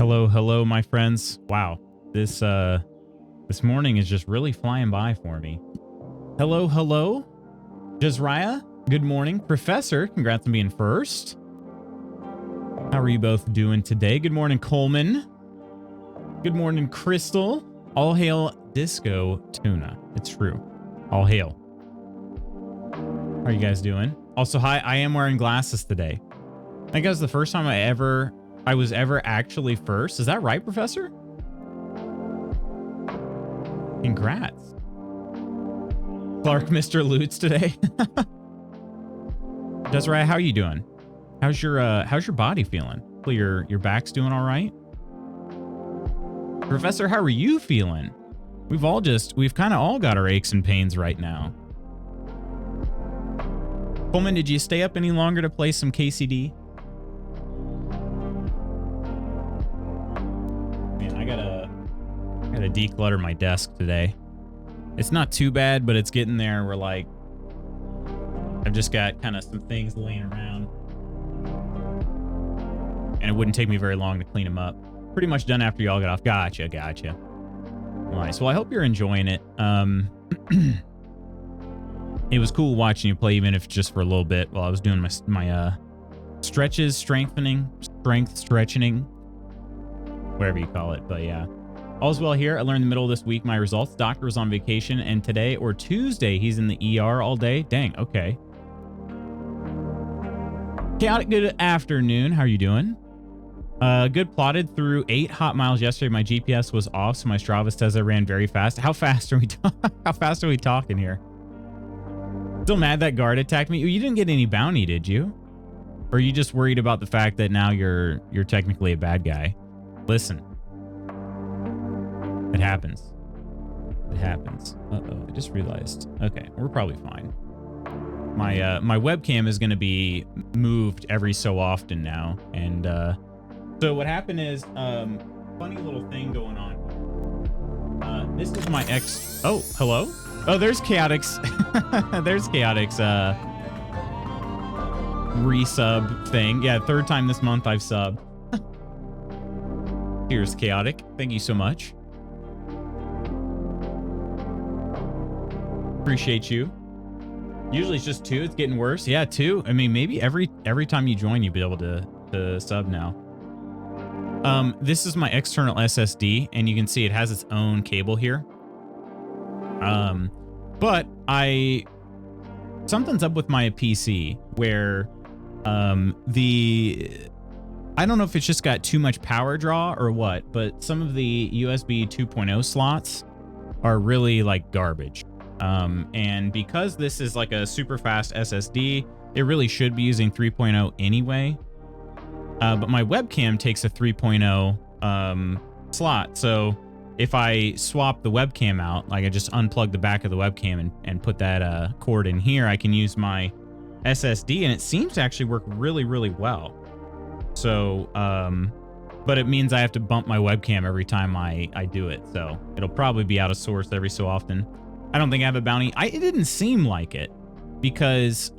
Hello, hello, my friends. Wow, this morning is just really flying by for me. Hello, hello, Jazriah. Good morning, Professor. Congrats on being first. How are you both doing today? Good morning, Coleman. Good morning, Crystal. All hail Disco Tuna. It's true. All hail. How are you guys doing? Also, hi. I am wearing glasses today. I think that was the first time I was ever actually first. Is that right, Professor? Congrats. Clark, Mr. Lutz today. Desiree, how are you doing? How's your body feeling? Hopefully your back's doing all right. Professor, how are you feeling? We've kind of all got our aches and pains right now. Coleman, did you stay up any longer to play some KCD? Man, I gotta declutter my desk today. It's not too bad, but it's getting there. We're like, I've just got kind of some things laying around, and it wouldn't take me very long to clean them up. Pretty much done after y'all got off. Gotcha. Nice. Well, I hope you're enjoying it. It was cool watching you play, even if just for a little bit while I was doing my stretches, strength stretching, whatever you call it. But yeah, all's well here. I learned in the middle of this week my results. Doctor was on vacation, and today or Tuesday he's in the ER all day. Dang. Okay. Chaotic. Good afternoon. How are you doing? Good. Plotted through 8 hot miles yesterday. My GPS was off, so my Strava says I ran very fast. How fast are we? How fast are we talking here? Still mad that guard attacked me. You didn't get any bounty, did you? Or are you just worried about the fact that now you're technically a bad guy? Listen, it happens. It happens. Uh-oh, I just realized. Okay, we're probably fine. My webcam is going to be moved every so often now, and so what happened is funny little thing going on. This is my ex. Oh, hello. Oh, there's Chaotix. There's Chaotix resub thing. Yeah, 3rd time this month I've subbed. Here's Chaotic. Thank you so much. Appreciate you. Usually it's just 2. It's getting worse. Yeah, 2. I mean, maybe every time you join, you'll be able to sub now. This is my external SSD, and you can see it has its own cable here. But something's up with my PC where, I don't know if it's just got too much power draw or what, but some of the USB 2.0 slots are really like garbage. And because this is like a super fast SSD, it really should be using 3.0 anyway. But my webcam takes a 3.0, slot. So if I swap the webcam out, like I just unplug the back of the webcam and put that cord in here, I can use my SSD, and it seems to actually work really, really well. So, but it means I have to bump my webcam every time I do it. So it'll probably be out of source every so often. I don't think I have a bounty. It didn't seem like it because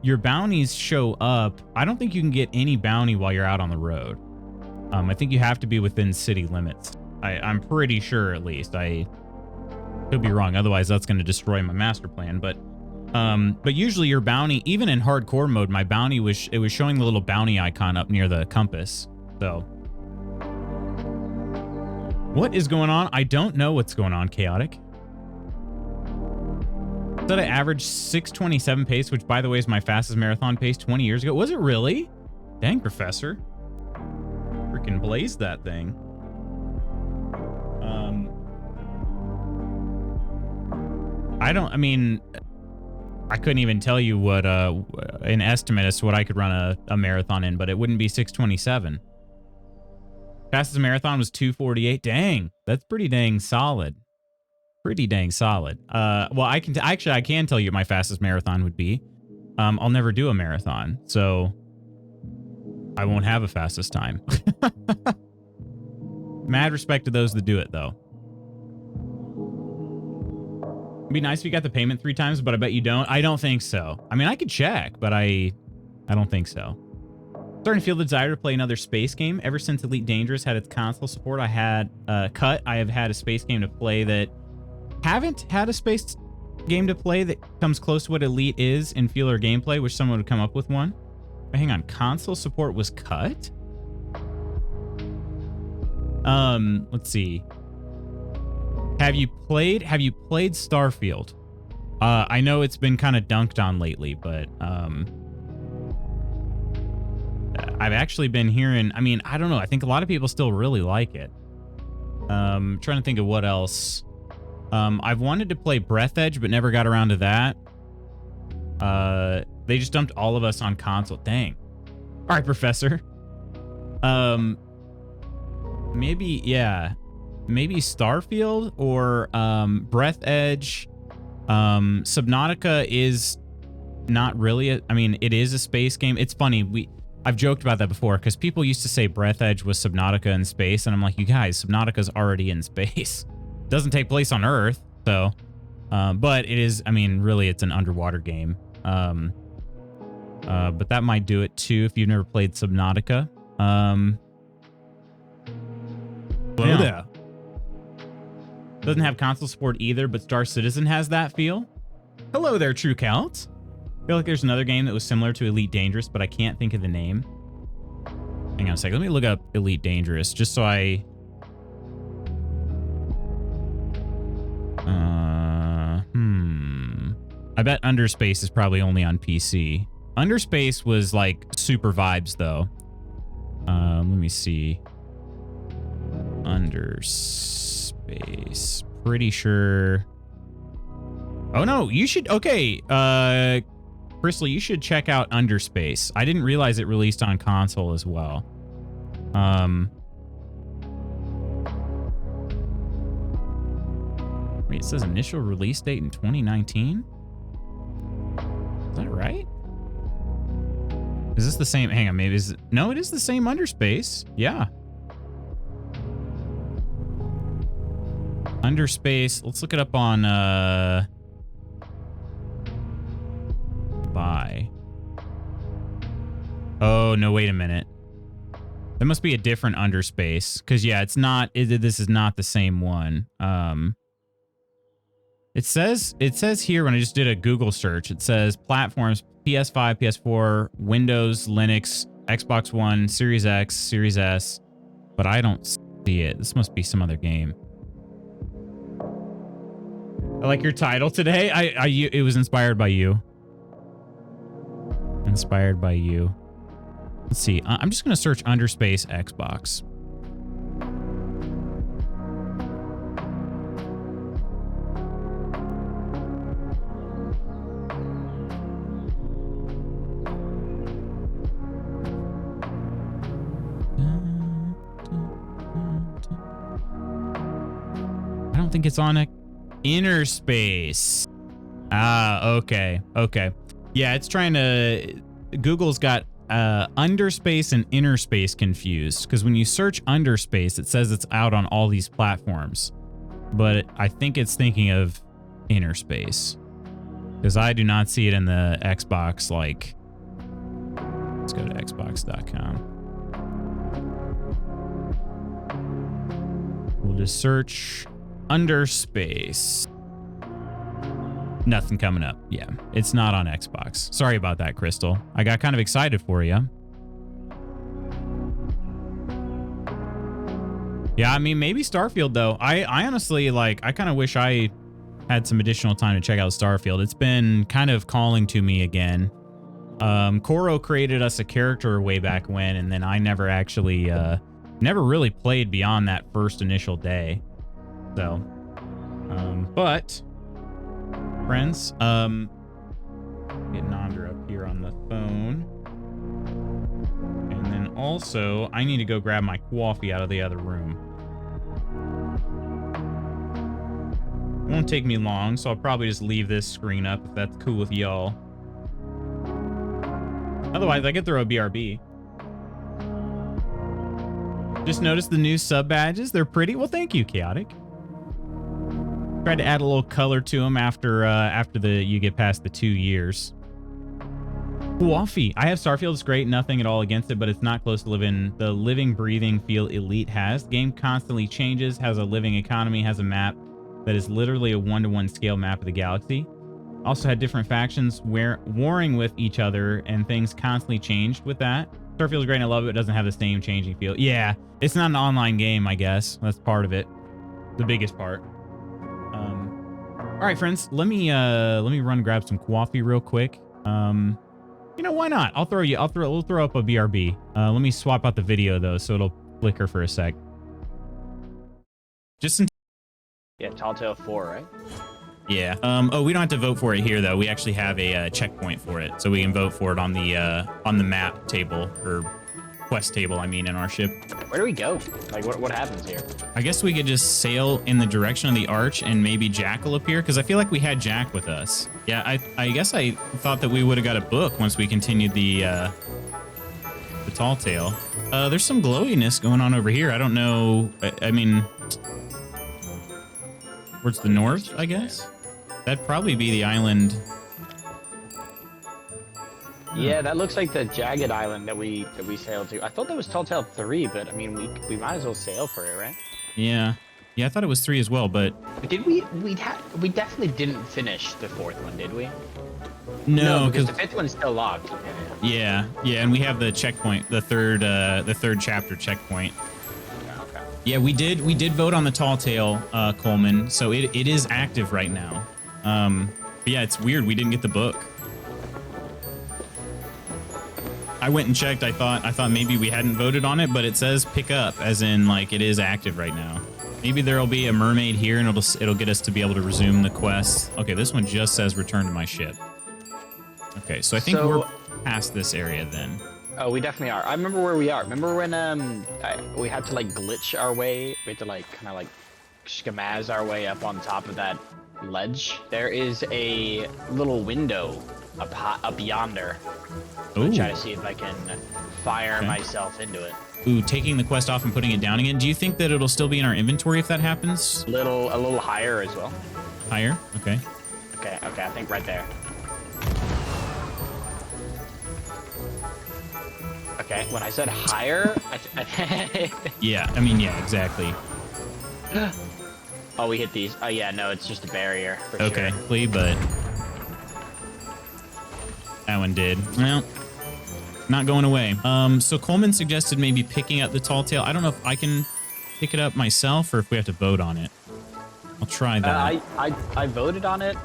your bounties show up. I don't think you can get any bounty while you're out on the road. I think you have to be within city limits. I'm pretty sure, at least. I could be wrong. Otherwise, that's going to destroy my master plan. But usually your bounty, even in hardcore mode, my bounty was showing the little bounty icon up near the compass. So what is going on? I don't know what's going on, Chaotic. Said I averaged 6:27 pace, which, by the way, is my fastest marathon pace 20 years ago. Was it really? Dang, Professor. Freaking blazed that thing. I couldn't even tell you what an estimate as to what I could run a marathon in, but it wouldn't be 6:27. Fastest marathon was 2:48. Dang, that's pretty dang solid. Pretty dang solid. Well, I can tell you what my fastest marathon would be. I'll never do a marathon, so I won't have a fastest time. Mad respect to those that do it, though. It'd be nice if you got the payment 3 times, but I bet you don't. I don't think so. I mean, I could check, but I don't think so. Starting to feel the desire to play another space game. Ever since Elite Dangerous had its console support, I have had a space game to play that haven't had a space game to play that comes close to what Elite is in feel or gameplay. Wish someone would come up with one. But hang on, console support was cut? Let's see. Have you played Starfield? I know it's been kind of dunked on lately, but I've actually been hearing, I mean, I don't know. I think a lot of people still really like it. Trying to think of what else. I've wanted to play Breath Edge, but never got around to that. They just dumped all of us on console. Dang. All right, Professor. Maybe, yeah. Maybe Starfield or Breath Edge. Subnautica is not really I mean, it is a space game. It's funny. I've joked about that before because people used to say Breath Edge was Subnautica in space, and I'm like, you guys, Subnautica's already in space. Doesn't take place on Earth, so. But it is, I mean, really, it's an underwater game. But that might do it too if you've never played Subnautica. Hello there. Doesn't have console support either, but Star Citizen has that feel. Hello there, True Celt. I feel like there's another game that was similar to Elite Dangerous, but I can't think of the name. Hang on a second. Let me look up Elite Dangerous just so I... I bet Underspace is probably only on PC. Underspace was like super vibes though. Let me see. Underspace. Pretty sure. Oh no, you should. Okay. Crystal, you should check out Underspace. I didn't realize it released on console as well. Wait, it says initial release date in 2019? Is that right? Is this the same? Hang on, maybe is it? No, it is the same Underspace. Yeah. Underspace. Let's look it up on buy. Oh, no, wait a minute. That must be a different Underspace. Because, yeah, it's not... this is not the same one. It says here when I just did a Google search, it says platforms PS5, PS4, Windows, Linux, Xbox One, Series X, Series S, but I don't see it. This must be some other game. I like your title today. It was inspired by you. Inspired by you. Let's see. I'm just going to search Underspace Xbox. I don't think it's on a Inner Space. Ah, okay. Okay. Yeah, it's trying to... Google's got Underspace and Inner Space confused, because when you search Underspace, it says it's out on all these platforms. But I think it's thinking of Inner Space, because I do not see it in the Xbox, like... Let's go to xbox.com. We'll just search Underspace. Nothing coming up. Yeah, it's not on Xbox. Sorry about that, Crystal. I got kind of excited for you. Yeah, I mean, maybe Starfield, though. I honestly, like, I kind of wish I had some additional time to check out Starfield. It's been kind of calling to me again. Koro created us a character way back when, and then I never actually, never really played beyond that first initial day. So, but... Friends, get Nandra up here on the phone. And then also, I need to go grab my coffee out of the other room. It won't take me long, so I'll probably just leave this screen up if that's cool with y'all. Otherwise, I could throw a BRB. Just noticed the new sub badges. They're pretty. Well, thank you, Chaotic. Tried to add a little color to them after you get past the 2 years. Coffee. I have Starfield. It's great. Nothing at all against it, but it's not close to the living, breathing feel Elite has. Game constantly changes, has a living economy, has a map that is literally a one-to-one scale map of the galaxy. Also had different factions warring with each other, and things constantly changed with that. Starfield's great and I love it. It doesn't have the same changing feel. Yeah, it's not an online game, I guess. That's part of it. The biggest part. All right, friends. Let me run and grab some coffee real quick. You know, why not? We'll throw up a BRB. Let me swap out the video though, so it'll flicker for a sec. Just in Yeah, Tall Tale 4, right? Yeah. Oh, we don't have to vote for it here though. We actually have a checkpoint for it, so we can vote for it on the map table, or quest table, I mean, in our ship. Where do we go? Like, what happens here? I guess we could just sail in the direction of the arch, and maybe Jack will appear, because I feel like we had Jack with us. Yeah, I guess I thought that we would have got a book once we continued the tall tale. There's some glowiness going on over here. I don't know. I mean, towards the north, I guess. That'd probably be the island. Yeah, that looks like the jagged island that we sailed to. I thought that was Tall Tale 3, but I mean, we might as well sail for it, right? Yeah. Yeah, I thought it was 3 as well, but Did we definitely didn't finish the 4th one, did we? no, because the 5th one's still locked. yeah, and we have the checkpoint, the third chapter checkpoint. Okay. Yeah, we did vote on the tall tale, Coleman, so it is active right now. But yeah, it's weird we didn't get the book. I went and checked. I thought maybe we hadn't voted on it, but it says pick up, as in like it is active right now. Maybe there'll be a mermaid here and it'll get us to be able to resume the quest. Okay, this one just says return to my ship. Okay, so I think we're past this area then. Oh, we definitely are. I remember where we are. Remember when we had to like glitch our way? We had to like kind of like schemaz our way up on top of that ledge. There is a little window up yonder. I'm try to see if I can fire myself into it. Ooh, taking the quest off and putting it down again. Do you think that it'll still be in our inventory if that happens? A little higher as well. Higher? Okay. Okay, I think right there. Okay, when I said higher, yeah, I mean, yeah, exactly. Oh, we hit these. Oh, yeah, no, it's just a barrier. For okay, sure. But that one did. Well, not going away. So Coleman suggested maybe picking up the tall tale. I don't know if I can pick it up myself or if we have to vote on it. I'll try that. I voted on it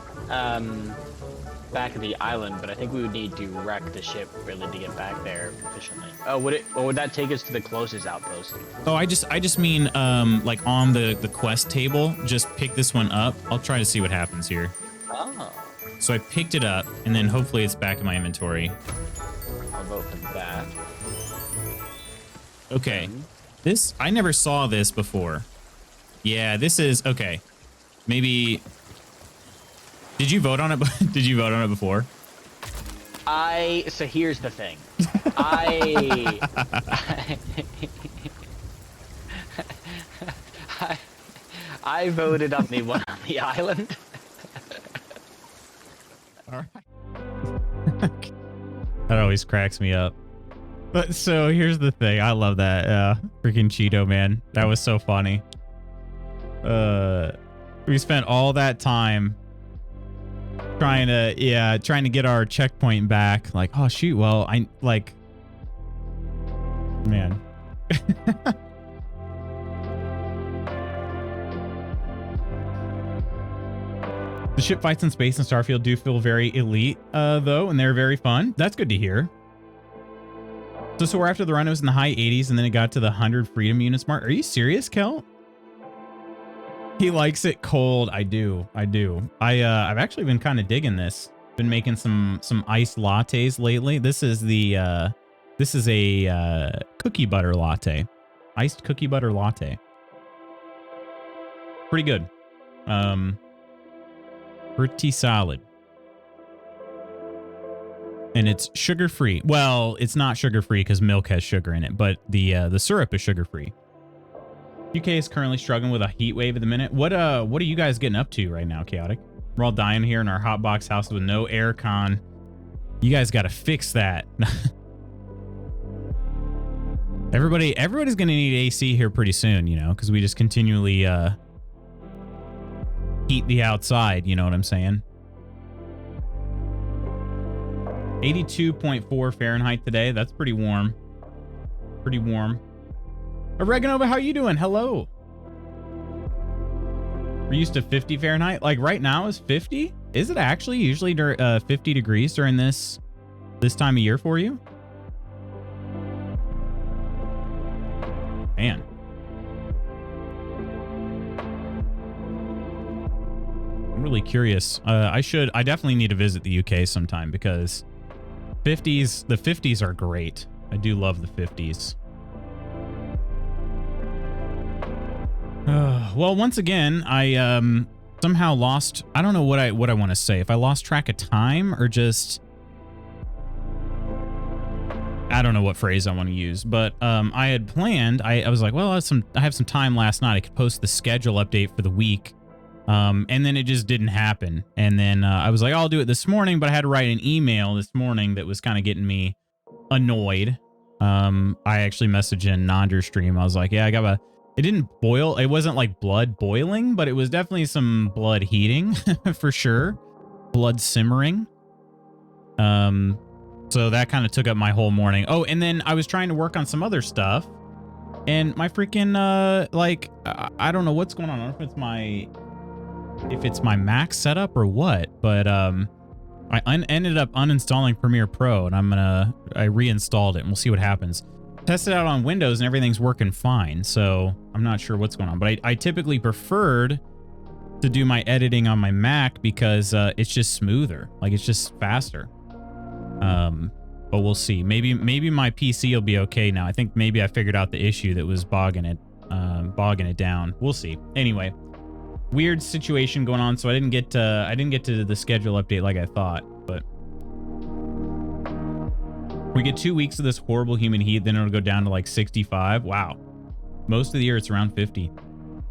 back at the island, but I think we would need to wreck the ship really to get back there efficiently. Oh, would that take us to the closest outpost? Oh, I just mean like on the quest table. Just pick this one up. I'll try to see what happens here. Oh. So I picked it up, and then hopefully it's back in my inventory. I'll vote for that. Okay. This, I never saw this before. Yeah, this is, okay. Maybe, did you vote on it? Did you vote on it before? So here's the thing. I voted on the one on the island. All right. That always cracks me up. But so here's the thing. I love that freaking Cheeto, man. That was so funny. We spent all that time trying to get our checkpoint back. Like, oh shoot, well, man. The ship fights in space in Starfield do feel very elite, though, and they're very fun. That's good to hear. So we're after the run, it was in the high 80s, and then it got to the 100 freedom units mark. Are you serious, Kel? He likes it cold. I do. I've actually been kind of digging this. Been making some iced lattes lately. This is a cookie butter latte, iced cookie butter latte. Pretty good. Pretty solid. And it's sugar-free. Well, it's not sugar-free because milk has sugar in it, but the syrup is sugar-free. UK is currently struggling with a heat wave at the minute. What are you guys getting up to right now, Chaotic? We're all dying here in our hot box house with no air con. You guys got to fix that. Everybody's going to need AC here pretty soon, you know, because we just continually heat the outside, you know what I'm saying? 82.4 Fahrenheit today. That's pretty warm. Pretty warm. Oregano, how you doing? Hello. We're used to 50 Fahrenheit. Like right now is 50? Is it actually usually 50 degrees during this time of year for you? Man. I'm really curious. I definitely need to visit the UK sometime because the 50s are great. I do love the 50s. Well, once again, I somehow lost. I don't know what I want to say. If I lost track of time or just, I don't know what phrase I want to use. But I had planned. I was like, well, I have some time last night. I could post the schedule update for the week, and then it just didn't happen. And then I was like, I'll do it this morning. But I had to write an email this morning that was kind of getting me annoyed. I actually messaged in Nonder stream. I was like, yeah, it didn't boil. It wasn't like blood boiling, but it was definitely some blood heating for sure. Blood simmering. So that kind of took up my whole morning. Oh, and then I was trying to work on some other stuff and my freaking, I don't know what's going on. I don't know if it's my Mac setup or what, but, I ended up uninstalling Premiere Pro and I reinstalled it and we'll see what happens. Tested out on Windows and everything's working fine. So I'm not sure what's going on, but I typically preferred to do my editing on my Mac because it's just smoother. Like it's just faster. But we'll see. Maybe my PC will be okay now. I think maybe I figured out the issue that was bogging it down. We'll see. Anyway, weird situation going on. So I didn't get to the schedule update like I thought, but we get 2 weeks of this horrible humid heat, then it'll go down to like 65. Wow. Most of the year it's around 50.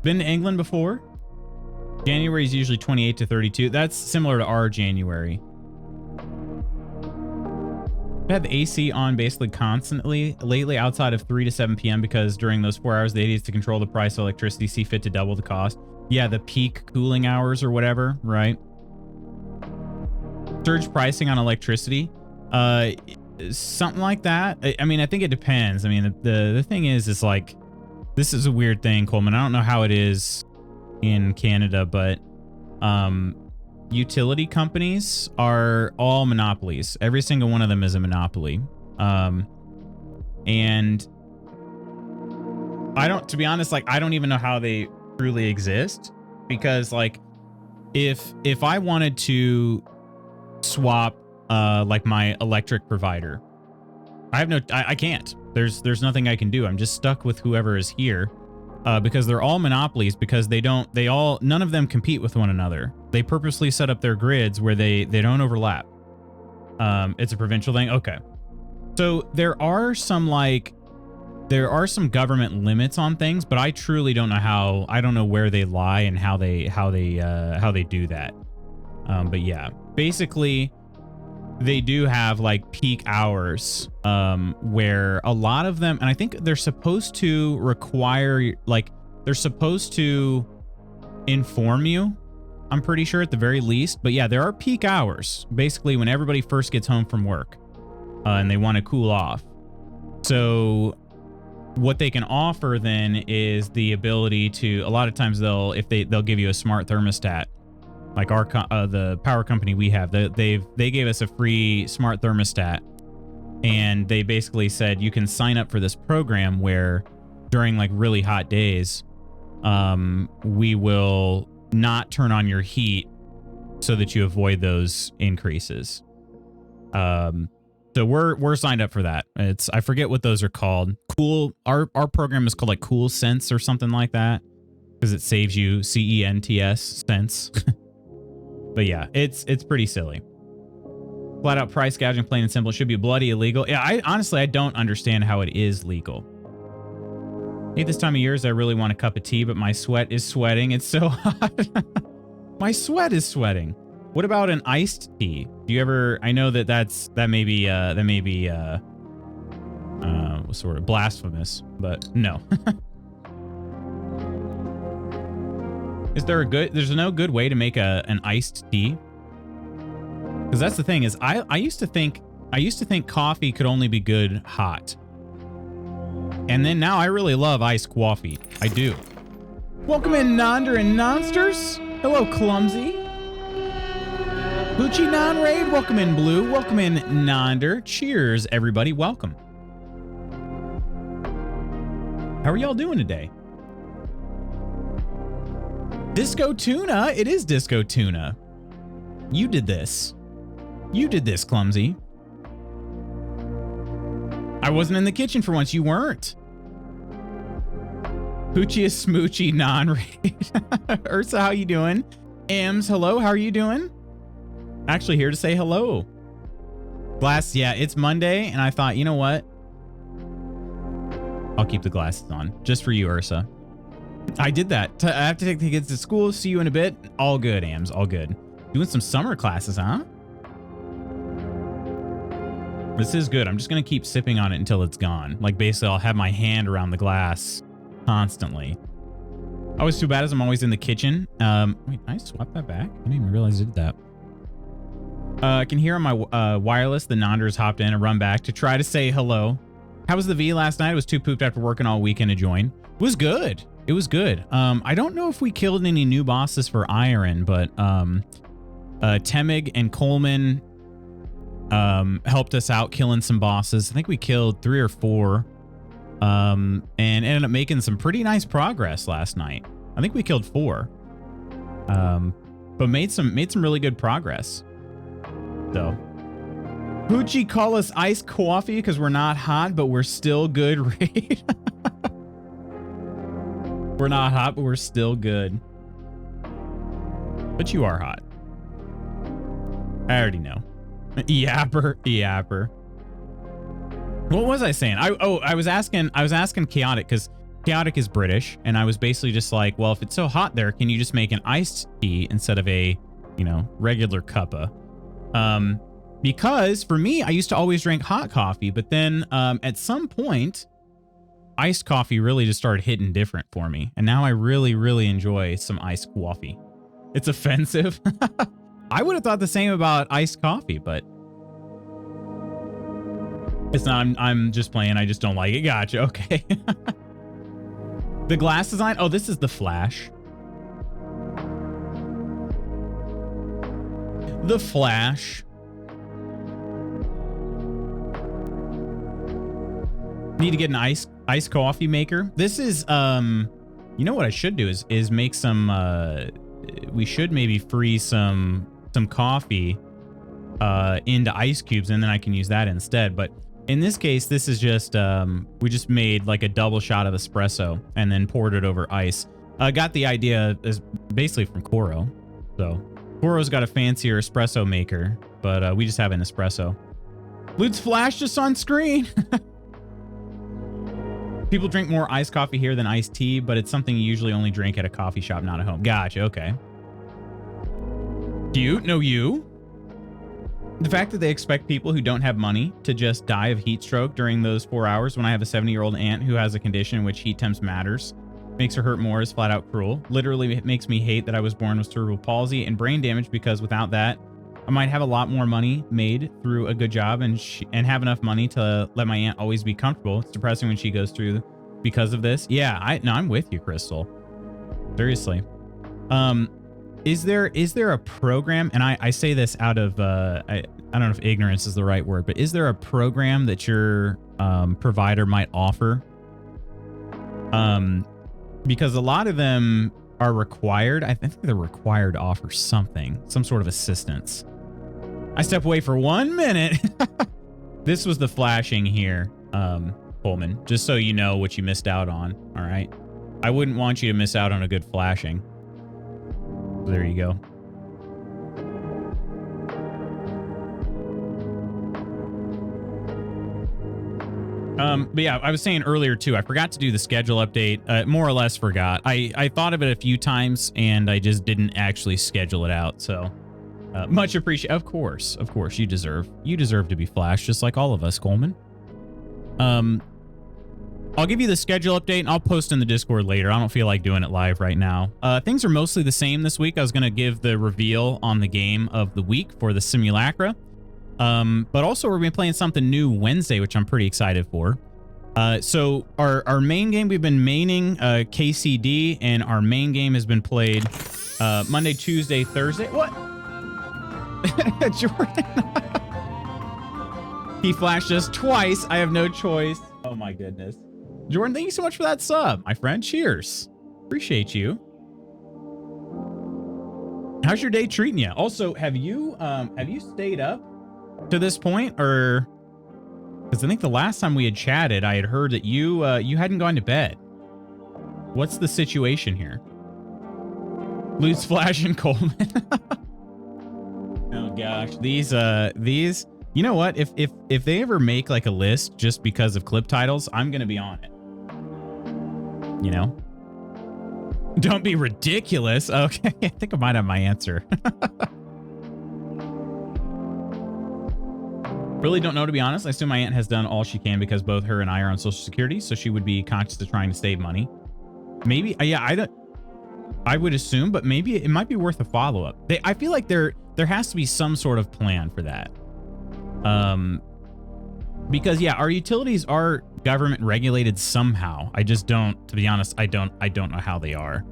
Been to England before? January is usually 28 to 32. That's similar to our January. I've had the AC on basically constantly lately outside of 3 to 7 p.m. because during those 4 hours, the idea is to control the price of electricity, see fit to double the cost. Yeah, the peak cooling hours or whatever, right? Surge pricing on electricity. Something like that. I mean, I think it depends. I mean, the thing is like, this is a weird thing, Coleman. I don't know how it is in Canada, but utility companies are all monopolies. Every single one of them is a monopoly. And to be honest, like, I don't even know how they truly exist because like, if I wanted to swap like my electric provider, I can't. There's nothing I can do. I'm just stuck with whoever is here. Because they're all monopolies because none of them compete with one another. They purposely set up their grids where they don't overlap. It's a provincial thing. Okay. So there are some government limits on things, but I truly don't know I don't know where they lie and how they do that. But yeah, basically they do have like peak hours where a lot of them, and I think they're supposed to require, like, they're supposed to inform you, I'm pretty sure at the very least. But yeah, there are peak hours basically when everybody first gets home from work and they want to cool off. So what they can offer then is the ability to, a lot of times they'll give you a smart thermostat. Like the power company we have, they gave us a free smart thermostat, and they basically said you can sign up for this program where during like really hot days, we will not turn on your heat so that you avoid those increases. So we're signed up for that. I forget what those are called. Our program is called like Cool Sense or something like that because it saves you CENTS cents. But yeah, it's pretty silly. Flat out price gouging, plain and simple. It should be bloody illegal. Yeah, I don't understand how it is legal. This time of year is I really want a cup of tea, but my sweat is sweating. It's so hot. My sweat is sweating. What about an iced tea? Do you ever? I know that may be sort of blasphemous, but no. There's no good way to make an iced tea? Because that's the thing is I used to think coffee could only be good hot. And then now I really love iced coffee. I do. Welcome in, Nonder and Nonsters. Hello, Clumsy. Poochie Non-Raid. Welcome in, Blue. Welcome in, Nonder. Cheers, everybody. Welcome. How are y'all doing today? Disco Tuna. It is Disco Tuna. You did this. You did this, Clumsy. I wasn't in the kitchen for once. You weren't. Poochie is smoochy non-raid. Ursa, how you doing? Ams, hello. How are you doing? Actually here to say hello. Glass, yeah, it's Monday, and I thought, you know what? I'll keep the glasses on just for you, Ursa. I did that. I have to take the kids to school. See you in a bit. All good, Ams. All good. Doing some summer classes, huh? This is good. I'm just going to keep sipping on it until it's gone. Like, basically, I'll have my hand around the glass constantly. Always too bad as I'm always in the kitchen. Wait, I swapped that back? I didn't even realize I did that. I can hear on my wireless the Nonders hopped in and run back to try to say hello. How was the V last night? I was too pooped after working all weekend to join. It was good. It was good. I don't know if we killed any new bosses for Iron, but Temig and Coleman helped us out killing some bosses. I think we killed 3 or 4 and ended up making some pretty nice progress last night. I think we killed 4 but made some really good progress. So Poochie call us iced coffee because we're not hot but we're still good. Raid. We're not hot but we're still good, but you are hot. I already know. Yapper. What was I saying? I was asking Chaotic because Chaotic is British, and I was basically just like, well, if it's so hot there, can you just make an iced tea instead of a, regular cuppa? Because for me, I used to always drink hot coffee, but then at some point, iced coffee really just started hitting different for me, and now I really, really enjoy some iced coffee. It's offensive. I would have thought the same about iced coffee, but it's not. I'm just playing. I just don't like it. Gotcha. Okay. The glass design. Oh, this is the Flash. The Flash. Need to get an iced coffee maker. This is you know what I should do is make some we should maybe freeze some coffee into ice cubes, and then I can use that instead. But in this case, this is just we just made like a double shot of espresso and then poured it over ice. Got the idea is basically from Koro. So Koro's got a fancier espresso maker, but we just have an espresso. Lute's Flash just on screen. People drink more iced coffee here than iced tea, but it's something you usually only drink at a coffee shop, not at home. Gotcha. Okay. Cute. No, you. The fact that they expect people who don't have money to just die of heat stroke during those 4 hours when I have a 70-year-old aunt who has a condition in which heat temps matters makes her hurt more is flat out cruel. Literally, it makes me hate that I was born with cerebral palsy and brain damage, because without that, I might have a lot more money made through a good job and have enough money to let my aunt always be comfortable. It's depressing when she goes through because of this. Yeah, I'm with you, Crystal. Seriously. Is there a program, and I say this out of I don't know if ignorance is the right word, but is there a program that your provider might offer? Because a lot of them are required. I think they're required to offer something, some sort of assistance. I step away for 1 minute. This was the flashing here, Pullman, just so you know what you missed out on. All right. I wouldn't want you to miss out on a good flashing. There you go. But yeah, I was saying earlier too, I forgot to do the schedule update. More or less forgot. I thought of it a few times and I just didn't actually schedule it out. So Much appreciated. Of course, you deserve to be flashed, just like all of us, Coleman. I'll give you the schedule update, and I'll post in the Discord later. I don't feel like doing it live right now. Things are mostly the same this week. I was going to give the reveal on the game of the week for the simulacra. But also we're going to be playing something new Wednesday, which I'm pretty excited for. So our main game, we've been maining KCD, and our main game has been played Monday, Tuesday, Thursday. What? Jordan. He flashed us twice. I have no choice. Oh my goodness. Jordan, thank you so much for that sub, my friend. Cheers. Appreciate you. How's your day treating you? Also, have you stayed up to this point, or because I think the last time we had chatted, I had heard that you hadn't gone to bed. What's the situation here? Lose Flash and Coleman. Oh gosh, these you know what? If they ever make like a list just because of clip titles, I'm gonna be on it. You know? Don't be ridiculous. Okay, I think I might have my answer. Really don't know, to be honest. I assume my aunt has done all she can because both her and I are on Social Security, so she would be conscious of trying to save money. Maybe, yeah, I would assume, but maybe it might be worth a follow-up. I feel like there has to be some sort of plan for that. Because yeah, our utilities are government regulated somehow. I just don't, to be honest, I don't know how they are.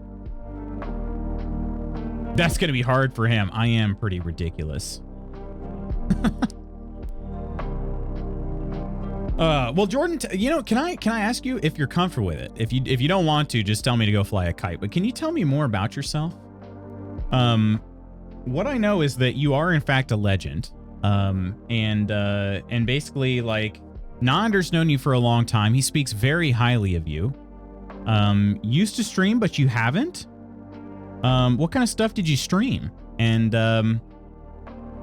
That's going to be hard for him. I am pretty ridiculous. Well, Jordan, you know, can I ask you if you're comfortable with it? If you don't want to, just tell me to go fly a kite. But can you tell me more about yourself? What I know is that you are in fact a legend. And basically, like, Nonder's known you for a long time. He speaks very highly of you. Used to stream, but you haven't. What kind of stuff did you stream? And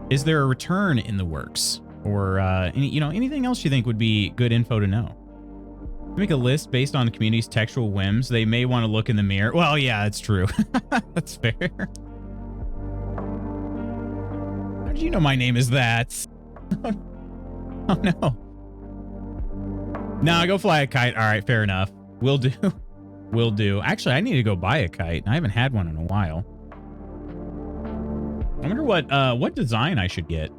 is there a return in the works? Or anything else you think would be good info to know? Make a list based on the community's textual whims. They may want to look in the mirror. Well, yeah, that's true. That's fair. How did you know my name is that? Oh no. No, go fly a kite. All right, fair enough. Will do. Will do. Actually, I need to go buy a kite. I haven't had one in a while. I wonder what design I should get.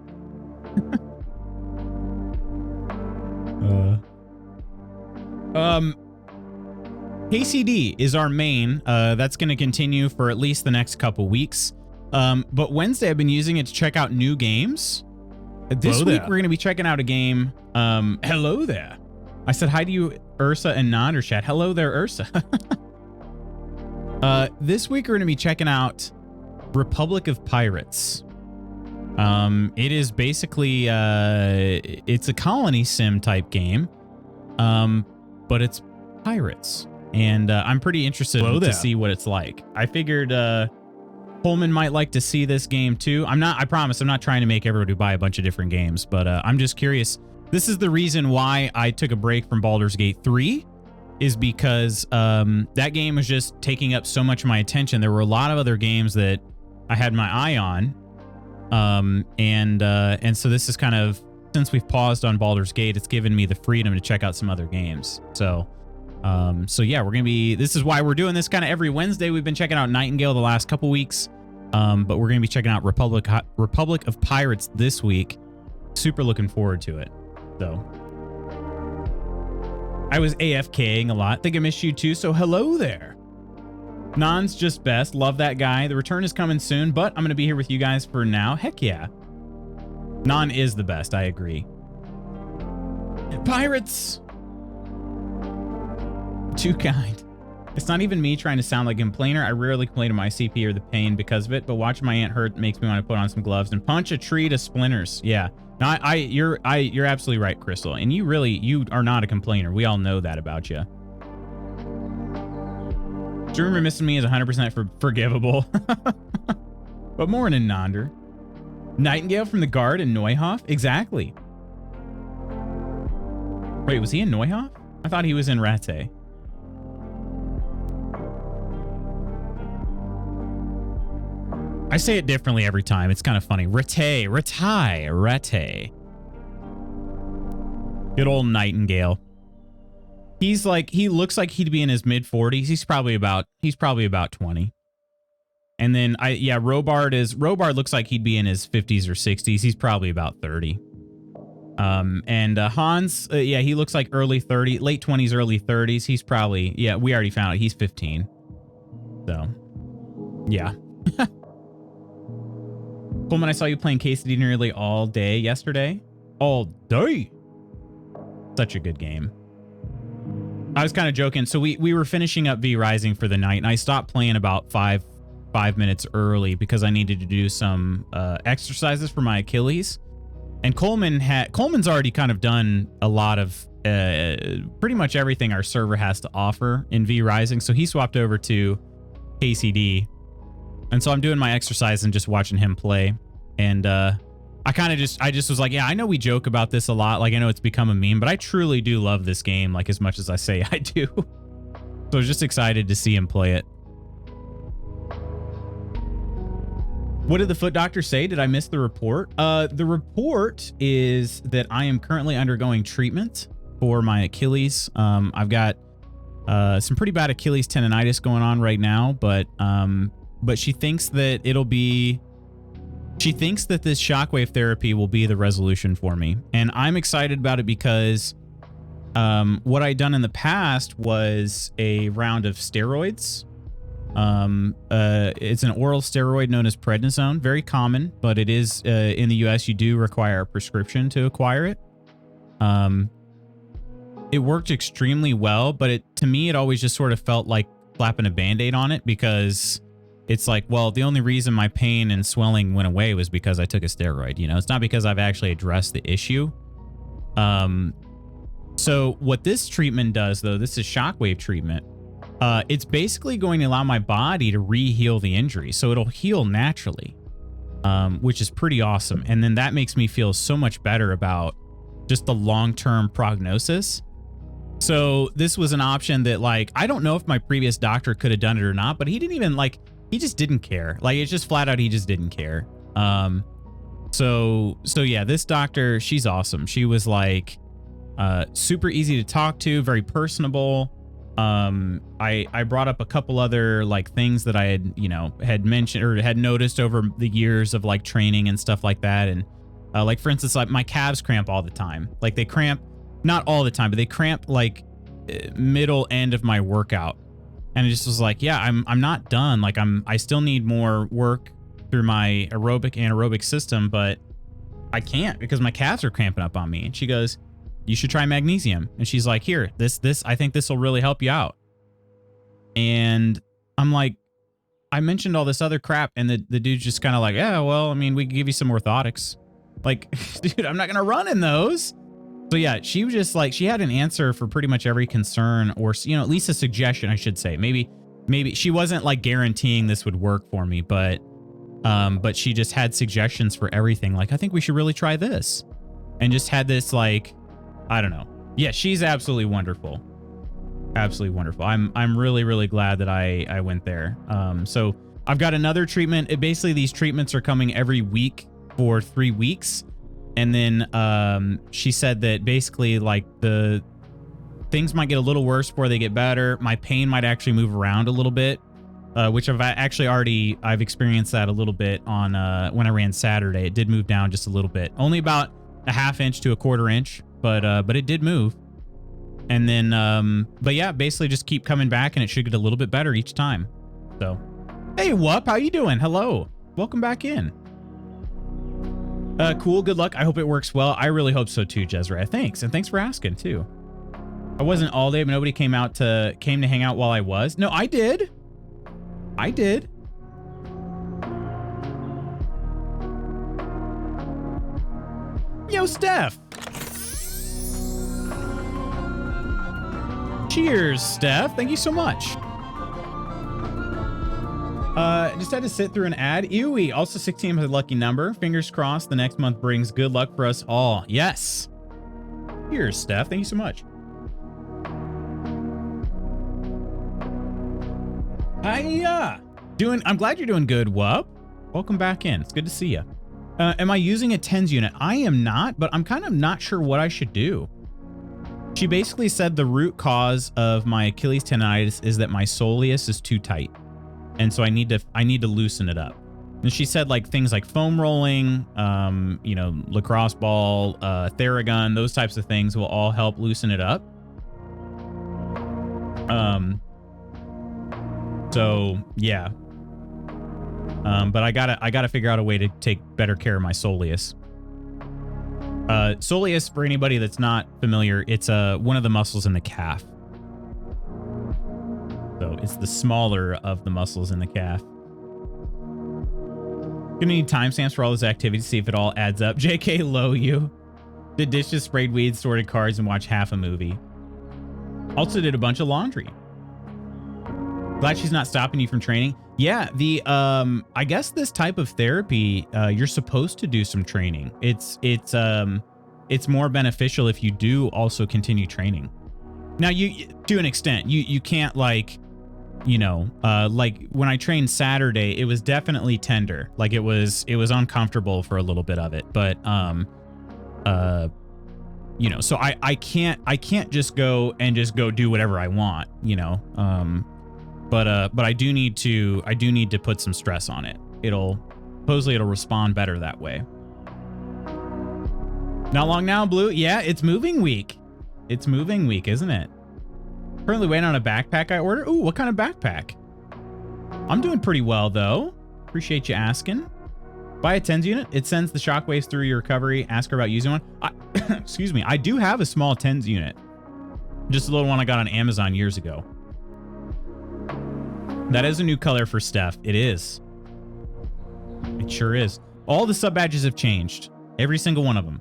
KCD is our main. That's going to continue for at least the next couple weeks. But Wednesday, I've been using it to check out new games. This week, we're going to be checking out a game. Hello there. I said hi to you, Ursa and Nonder chat. Hello there, Ursa. This week, we're going to be checking out Republic of Pirates. It is basically, it's a colony sim type game. But it's pirates. And I'm pretty interested to see what it's like. I figured Coleman might like to see this game too. I promise I'm not trying to make everybody buy a bunch of different games, but I'm just curious. This is the reason why I took a break from Baldur's Gate 3, is because that game was just taking up so much of my attention. There were a lot of other games that I had my eye on. And so this is kind of, since we've paused on Baldur's Gate, it's given me the freedom to check out some other games. So yeah, this is why we're doing this kind of every Wednesday. We've been checking out Nightingale the last couple weeks. But we're going to be checking out Republic of Pirates this week. Super looking forward to it. So I was AFKing a lot. Think I missed you too. So hello there. Non's just best. Love that guy. The return is coming soon, but I'm going to be here with you guys for now. Heck yeah. Non is the best. I agree. Pirates. Too kind. It's not even me trying to sound like a complainer. I rarely complain to my CP or the pain because of it, but watching my aunt hurt makes me want to put on some gloves and punch a tree to splinters. Yeah. No, you're absolutely right, Crystal. And you are not a complainer. We all know that about you. Dreamer missing me is 100% forgivable. But more than Nonder. Nightingale from the Guard in Neuhoff? Exactly. Wait, was he in Neuhoff? I thought he was in Ratte. I say it differently every time. It's kind of funny. Rete. Good old Nightingale. He looks like he'd be in his mid 40s. He's probably about 20. And then Robard looks like he'd be in his 50s or 60s. He's probably about 30. And Hans, he looks like late 20s, early 30s. He's probably, we already found it. He's 15. So, yeah. Coleman, I saw you playing Quesadilla nearly all day yesterday. All day. Such a good game. I was kind of joking. So we were finishing up V Rising for the night, and I stopped playing about five minutes early because I needed to do some exercises for my Achilles. And Coleman's already kind of done a lot of pretty much everything our server has to offer in V Rising. So he swapped over to KCD. And so I'm doing my exercise and just watching him play. And I just was like, yeah, I know we joke about this a lot. Like, I know it's become a meme, but I truly do love this game, like, as much as I say I do. So I was just excited to see him play it. What did the foot doctor say? Did I miss the report? The report is that I am currently undergoing treatment for my Achilles. I've got some pretty bad Achilles tendonitis going on right now, but she thinks that she thinks that this shockwave therapy will be the resolution for me. And I'm excited about it because what I'd done in the past was a round of steroids. It's an oral steroid known as prednisone, very common, but it is in the US, you do require a prescription to acquire it. It worked extremely well, but to me, it always just sort of felt like slapping a Band-Aid on it, because it's like, well, the only reason my pain and swelling went away was because I took a steroid. You know, it's not because I've actually addressed the issue. So what this treatment does, though, this is shockwave treatment. It's basically going to allow my body to re-heal the injury. So it'll heal naturally, which is pretty awesome. And then that makes me feel so much better about just the long-term prognosis. So this was an option that, like, I don't know if my previous doctor could have done it or not, but he didn't even, like, he just didn't care. Like, it's just flat out, he just didn't care. So yeah, this doctor, she's awesome. She was like, super easy to talk to, very personable. I brought up a couple other, like, things that I had mentioned or had noticed over the years of, like, training and stuff like that. And like, for instance, like, my calves cramp all the time. Like, they cramp, not all the time, but they cramp like middle end of my workout. And it just was like, yeah, I'm not done. Like, I still need more work through my anaerobic system, but I can't because my calves are cramping up on me. And she goes, you should try magnesium. And she's like, here, I think this will really help you out. And I'm like, I mentioned all this other crap, and the dude's just kind of like, yeah, well, I mean, we can give you some orthotics. Like, dude, I'm not going to run in those. So yeah, she was just like, she had an answer for pretty much every concern, or, at least a suggestion, I should say. Maybe she wasn't like guaranteeing this would work for me, but she just had suggestions for everything. Like, I think we should really try this. And just had this, like, I don't know. Yeah, she's absolutely wonderful. Absolutely wonderful. I'm really, really glad that I went there. So I've got another treatment. Basically, these treatments are coming every week for 3 weeks. And then she said that basically, like, the things might get a little worse before they get better. My pain might actually move around a little bit, which I've experienced that a little bit on when I ran Saturday. It did move down just a little bit, only about a ½ inch to a ¼ inch, but it did move. And then, but yeah, basically just keep coming back, and it should get a little bit better each time. So, hey, Wup, how you doing? Hello, welcome back in. Cool. Good luck. I hope it works well. I really hope so too, Jezra. Thanks. And thanks for asking too. I wasn't all day, but nobody came to hang out while I was. No, I did. I did. Yo, Steph. Cheers, Steph. Thank you so much. Just had to sit through an ad. Ewy. Also, 16 is a lucky number. Fingers crossed the next month brings good luck for us all. Yes. Here's Steph. Thank you so much. Hiya. I'm glad you're doing good, Wup. Welcome back in. It's good to see you. Am I using a TENS unit? I am not, but I'm kind of not sure what I should do. She basically said the root cause of my Achilles tendonitis is that my soleus is too tight. And so I need to loosen it up. And she said like things like foam rolling, you know, lacrosse ball, Theragun, those types of things will all help loosen it up. So yeah. But I gotta figure out a way to take better care of my soleus. Soleus, for anybody that's not familiar, it's one of the muscles in the calf. So it's the smaller of the muscles in the calf. Gonna need timestamps for all this activity to see if it all adds up. JK, low you. Did dishes, sprayed weeds, sorted cards, and watched half a movie. Also did a bunch of laundry. Glad she's not stopping you from training. Yeah, I guess this type of therapy, you're supposed to do some training. It's more beneficial if you do also continue training. Now, you to an extent, you can't like, you know, like when I trained Saturday, it was definitely tender. Like it was uncomfortable for a little bit of it, but you know, so I can't just go do whatever I want, you know. But I do need to put some stress on it. Supposedly it'll respond better that way. Not long now, Blue. Yeah, it's moving week. It's moving week, isn't it? Currently waiting on a backpack I ordered. Ooh, what kind of backpack? I'm doing pretty well though. Appreciate you asking. Buy a TENS unit. It sends the shockwaves through your recovery. Ask her about using one. Excuse me. I do have a small TENS unit. Just a little one I got on Amazon years ago. That is a new color for Steph. It is. It sure is. All the sub badges have changed. Every single one of them.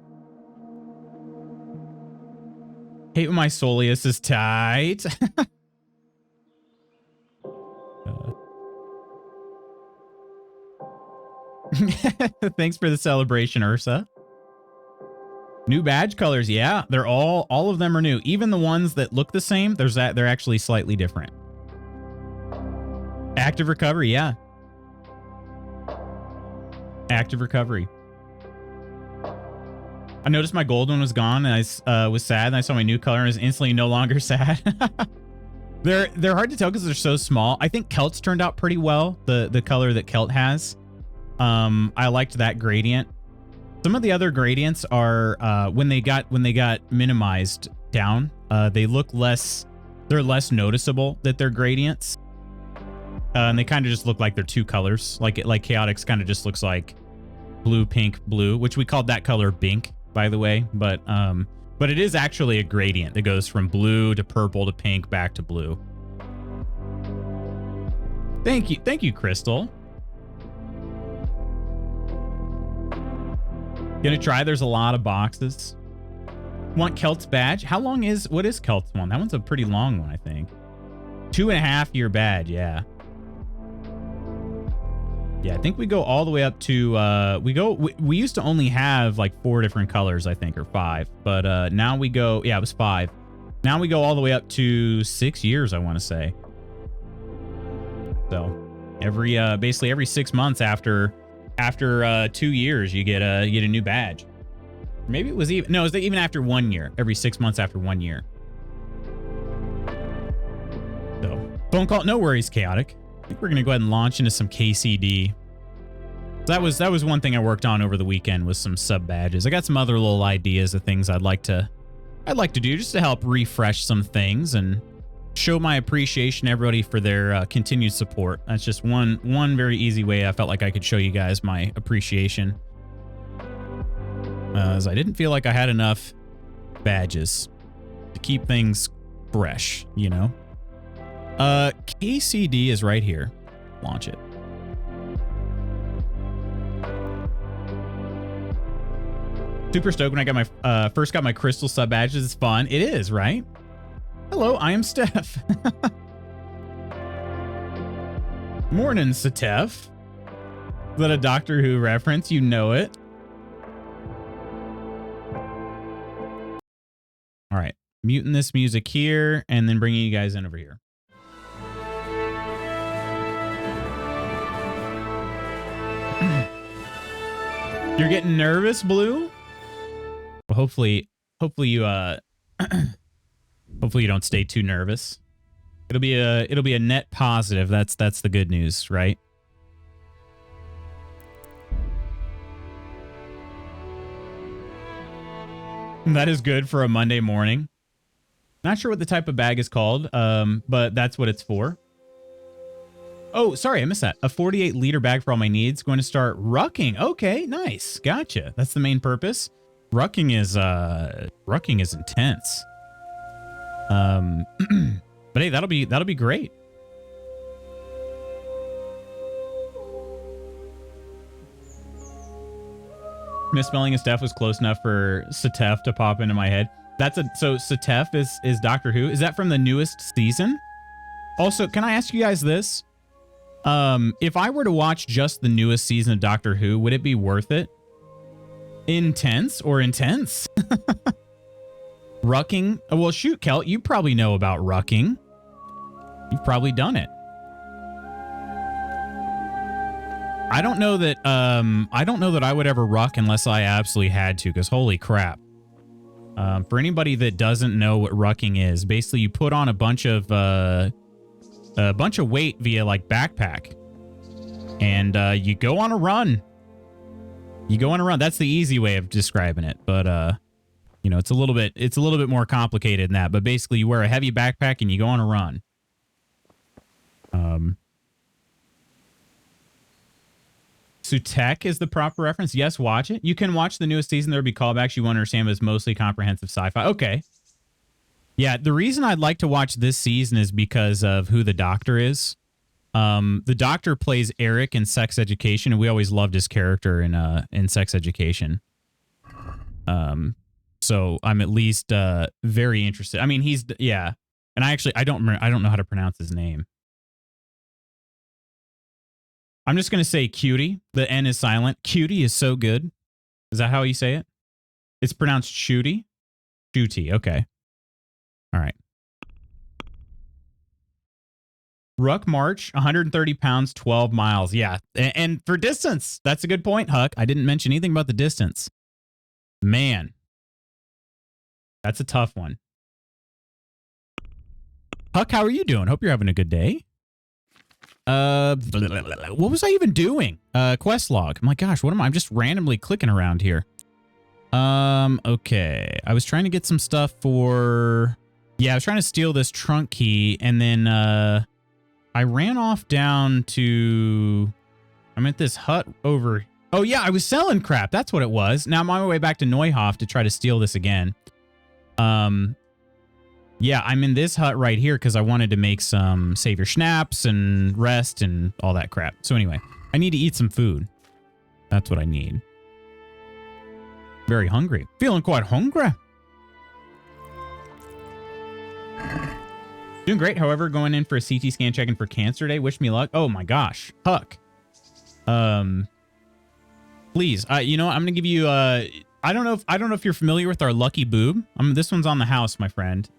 Hate when my soleus is tight. Thanks for the celebration, Ursa. New badge colors. Yeah, they're all of them are new. Even the ones that look the same, they're actually slightly different. Active recovery, yeah. Active recovery. I noticed my gold one was gone, and I was sad, and I saw my new color and was instantly no longer sad. They're hard to tell because they're so small. I think Kelt's turned out pretty well, the color that Kelt has. I liked that gradient. Some of the other gradients are when they got minimized down, they look less, they're less noticeable that they're gradients. And they kind of just look like they're two colors. Like Chaotix kind of just looks like blue, pink, blue, which we called that color Bink, by the way. But it is actually a gradient that goes from blue to purple to pink back to blue. Thank you, Crystal. Gonna try. There's a lot of boxes. Want Kelt's badge? What is Kelt's one? That one's a pretty long one, I think. 2.5 year badge, yeah. Yeah, I think we go all the way up to, we used to only have like 4 different colors, I think, or 5. But now we go, yeah, it was 5. Now we go all the way up to 6 years, I want to say. So basically every 6 months after 2 years, you get a new badge. Maybe it was even after 1 year, every 6 months after 1 year. So phone call, no worries, Chaotic. I think we're going to go ahead and launch into some KCD. That was one thing I worked on over the weekend, was some sub badges. I got some other little ideas of things I'd like to do just to help refresh some things and show my appreciation to everybody for their continued support. That's just one very easy way I felt like I could show you guys my appreciation. As I didn't feel like I had enough badges to keep things fresh, you know? KCD is right here. Launch it. Super stoked when I got my first got my crystal sub badges. It's fun. It is, right? Hello, I am Steph. Morning, Steph. Is that a Doctor Who reference? You know it. All right, muting this music here and then bringing you guys in over here. You're getting nervous, Blue? Well, hopefully you hopefully you don't stay too nervous. It'll be a net positive. That's the good news, right? That is good for a Monday morning. Not sure what the type of bag is called, but that's what it's for. Oh, sorry, I missed that. A 48-liter bag for all my needs. Going to start rucking. Okay, nice. Gotcha. That's the main purpose. Rucking is intense. But hey, that'll be great. Misspelling of Steph was close enough for Satef to pop into my head. So Satef is Doctor Who. Is that from the newest season? Also, can I ask you guys this? If I were to watch just the newest season of Doctor Who, would it be worth it? Intense or intense? Rucking? Well, shoot, Kelt, you probably know about rucking. You've probably done it. I don't know that I would ever ruck unless I absolutely had to, because holy crap. For anybody that doesn't know what rucking is, basically you put on a bunch of weight via like backpack, and you go on a run. You go on a run. That's the easy way of describing it, but you know, it's a little bit more complicated than that. But basically, you wear a heavy backpack and you go on a run. Sutek is the proper reference. Yes, watch it. You can watch the newest season. There'll be callbacks you won't understand, but it's mostly comprehensive sci-fi. Okay. Yeah, the reason I'd like to watch this season is because of who the Doctor is. The Doctor plays Eric in Sex Education, and we always loved his character in Sex Education. So I'm at least very interested. I mean, yeah. And I don't know how to pronounce his name. I'm just going to say Cutie. The N is silent. Cutie is so good. Is that how you say it? It's pronounced Shooty? Shooty, okay. All right. Ruck March, 130 pounds, 12 miles. Yeah, and for distance, that's a good point, Huck. I didn't mention anything about the distance. Man, that's a tough one. Huck, how are you doing? Hope you're having a good day. What was I even doing? Quest log. My gosh, what am I? I'm just randomly clicking around here. Okay. I was trying to get some stuff for... Yeah, I was trying to steal this trunk key, and then, I ran off down to... I'm at this hut over... Oh, yeah, I was selling crap. That's what it was. Now I'm on my way back to Neuhof to try to steal this again. Yeah, I'm in this hut right here because I wanted to make some Savior Schnapps and rest and all that crap. So anyway, I need to eat some food. That's what I need. Very hungry. Feeling quite hungry. Doing great, however, going in for a CT scan checking for cancer day. Wish me luck. Oh my gosh. Huck. Please, you know what? I'm going to give you I don't know if you're familiar with our lucky boob. This one's on the house, my friend.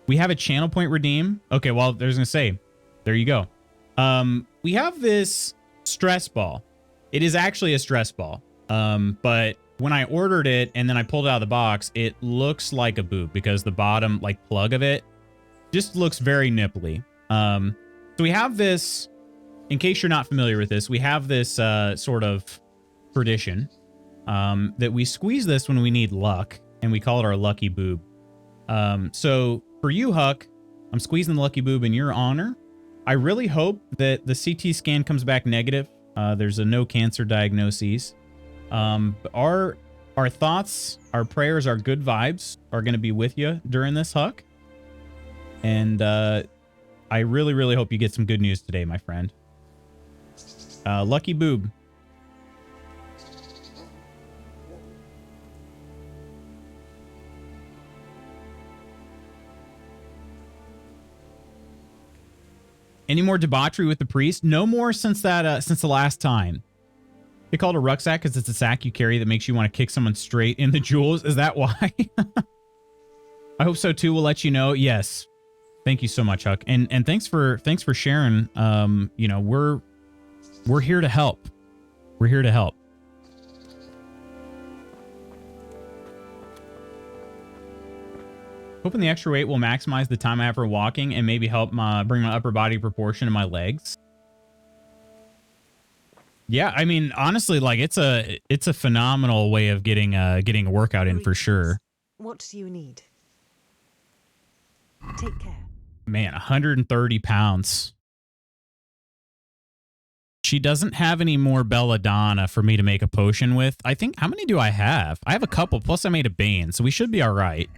We have a channel point redeem. Okay, well, there's gonna say, there you go. We have this stress ball. It is actually a stress ball. But when I ordered it and then I pulled it out of the box, it looks like a boob because the bottom like plug of it just looks very nipply. So we have this, in case you're not familiar with this, we have this sort of tradition. That we squeeze this when we need luck, and we call it our lucky boob. So for you, Huck, I'm squeezing the lucky boob in your honor. I really hope that the CT scan comes back negative. There's a no cancer diagnosis. Our thoughts, our prayers, our good vibes are going to be with you during this, Huck. And I really, really hope you get some good news today, my friend. Lucky boob. Any more debauchery with the priest? No more since the last time. They call it a rucksack because it's a sack you carry that makes you want to kick someone straight in the jewels. Is that why? I hope so too. We'll let you know. Yes. Thank you so much, Huck. And thanks for sharing. You know, we're here to help. We're here to help. Hoping the extra weight will maximize the time I have for walking and maybe help bring my upper body proportion to my legs. Yeah, I mean, honestly, like it's a phenomenal way of getting a workout in for sure. What do you need? Take care. Man, 130 pounds. She doesn't have any more belladonna for me to make a potion with. I think, how many do I have? I have a couple, plus I made a bane, so we should be all right.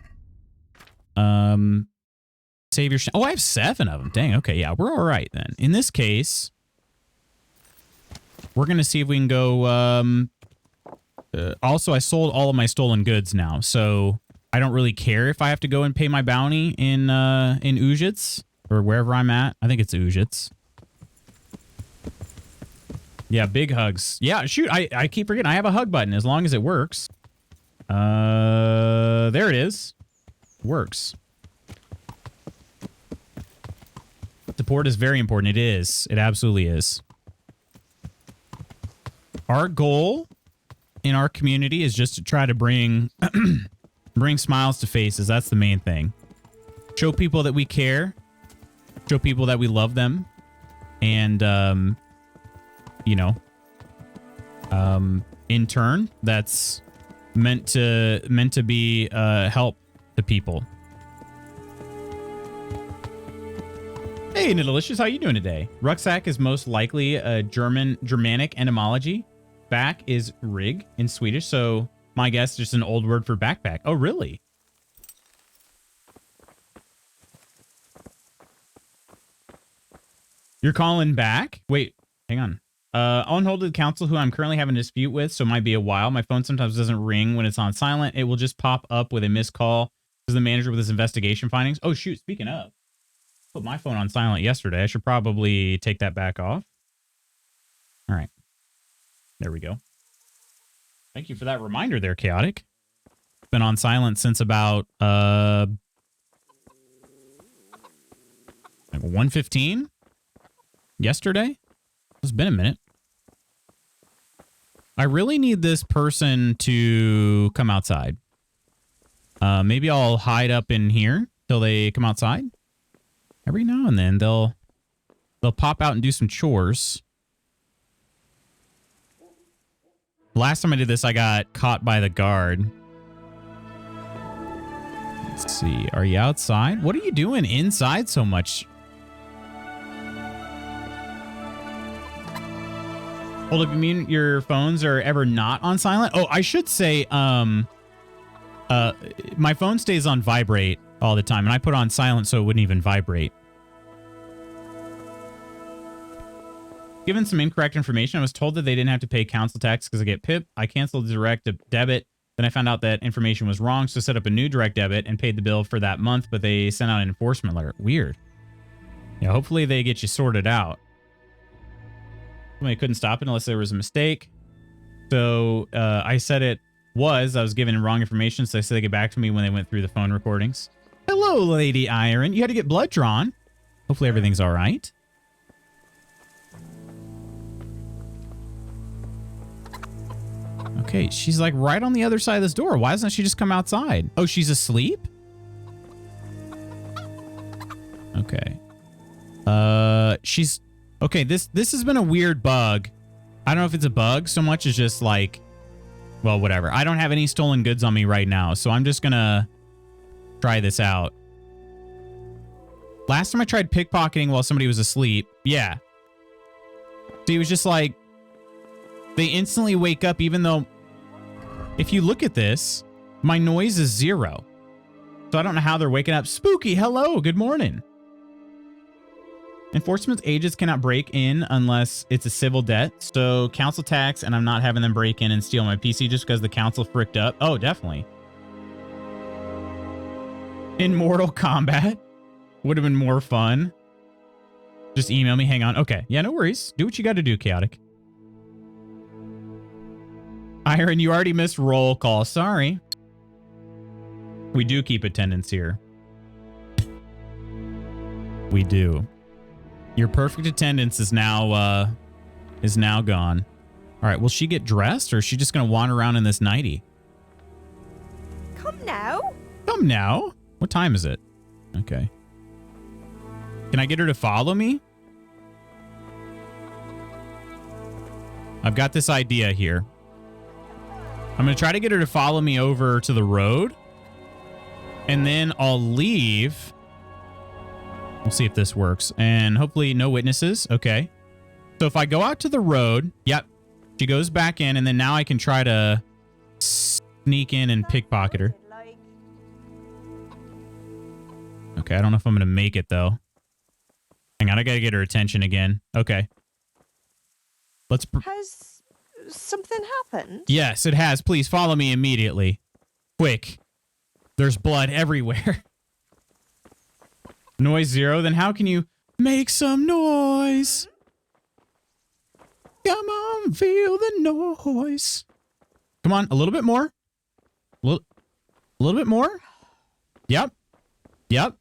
Save your... Oh, I have 7 of them. Dang, okay, yeah, we're all right then. In this case, we're going to see if we can go... also, I sold all of my stolen goods now, so I don't really care if I have to go and pay my bounty in Ujits, or wherever I'm at. I think it's Ujits. Yeah, big hugs. Yeah, shoot, I keep forgetting. I have a hug button as long as it works. There it is. Works. Support is very important. It is. It absolutely is. Our goal in our community is just to try to bring bring smiles to faces. That's the main thing. Show people that we care. Show people that we love them. And you know, in turn, that's meant to be help to people. Hey, Nidalicious, how you doing today? Rucksack is most likely a Germanic etymology. Back is rig in Swedish, so my guess is just an old word for backpack. Oh, really? You're calling back? Wait, hang on. On hold to the council who I'm currently having a dispute with, so it might be a while. My phone sometimes doesn't ring when it's on silent. It will just pop up with a missed call. This is the manager with his investigation findings. Oh, shoot. Speaking of, put my phone on silent yesterday. I should probably take that back off. All right. There we go. Thank you for that reminder there, Chaotic. Been on silent since about like 1:15 yesterday. It's been a minute. I really need this person to come outside. Maybe I'll hide up in here till they come outside. Every now and then they'll pop out and do some chores. Last time I did this, I got caught by the guard. Let's see. Are you outside? What are you doing inside so much? Hold up, you mean your phones are ever not on silent? Oh, I should say, my phone stays on vibrate all the time, and I put on silent so it wouldn't even vibrate. Given some incorrect information, I was told that they didn't have to pay council tax because I get PIP. I canceled the direct debit. Then I found out that information was wrong, so set up a new direct debit and paid the bill for that month, but they sent out an enforcement alert. Weird. Yeah, hopefully they get you sorted out. I couldn't stop it unless there was a mistake. So I said I was given wrong information, so I said they get back to me when they went through the phone recordings. Hello, Lady Iron. You had to get blood drawn. Hopefully everything's all right. Okay, she's like right on the other side of this door. Why doesn't she just come outside? Oh, she's asleep? Okay. She's... Okay, this has been a weird bug. I don't know if it's a bug so much as just like... Well, whatever. I don't have any stolen goods on me right now, so I'm just gonna try this out. Last time I tried pickpocketing while somebody was asleep. Yeah. So it was just like... They instantly wake up even though... If you look at this, my noise is 0. So I don't know how they're waking up. Spooky, hello, good morning. Enforcement agents cannot break in unless it's a civil debt. So council tax, and I'm not having them break in and steal my PC just because the council fricked up. Oh, definitely. In Mortal Kombat would have been more fun. Just email me. Hang on. Okay. Yeah, no worries. Do what you got to do, Chaotic. Iron, you already missed roll call. Sorry. We do keep attendance here. We do. Your perfect attendance is now gone. All right, will she get dressed or is she just going to wander around in this nightie? Come now. Come now. What time is it? Okay. Can I get her to follow me? I've got this idea here. I'm going to try to get her to follow me over to the road. And then I'll leave. We'll see if this works. And hopefully no witnesses. Okay. So if I go out to the road, yep. She goes back in, and then now I can try to sneak in and pickpocket her. Okay, I don't know if I'm going to make it, though. Hang on, I got to get her attention again. Okay. Let's... Has something happened? Yes, it has. Please follow me immediately. Quick. There's blood everywhere. Noise 0. Then how can you make some noise? Come on, feel the noise. Come on, a little bit more. A little bit more. Yep. Yep.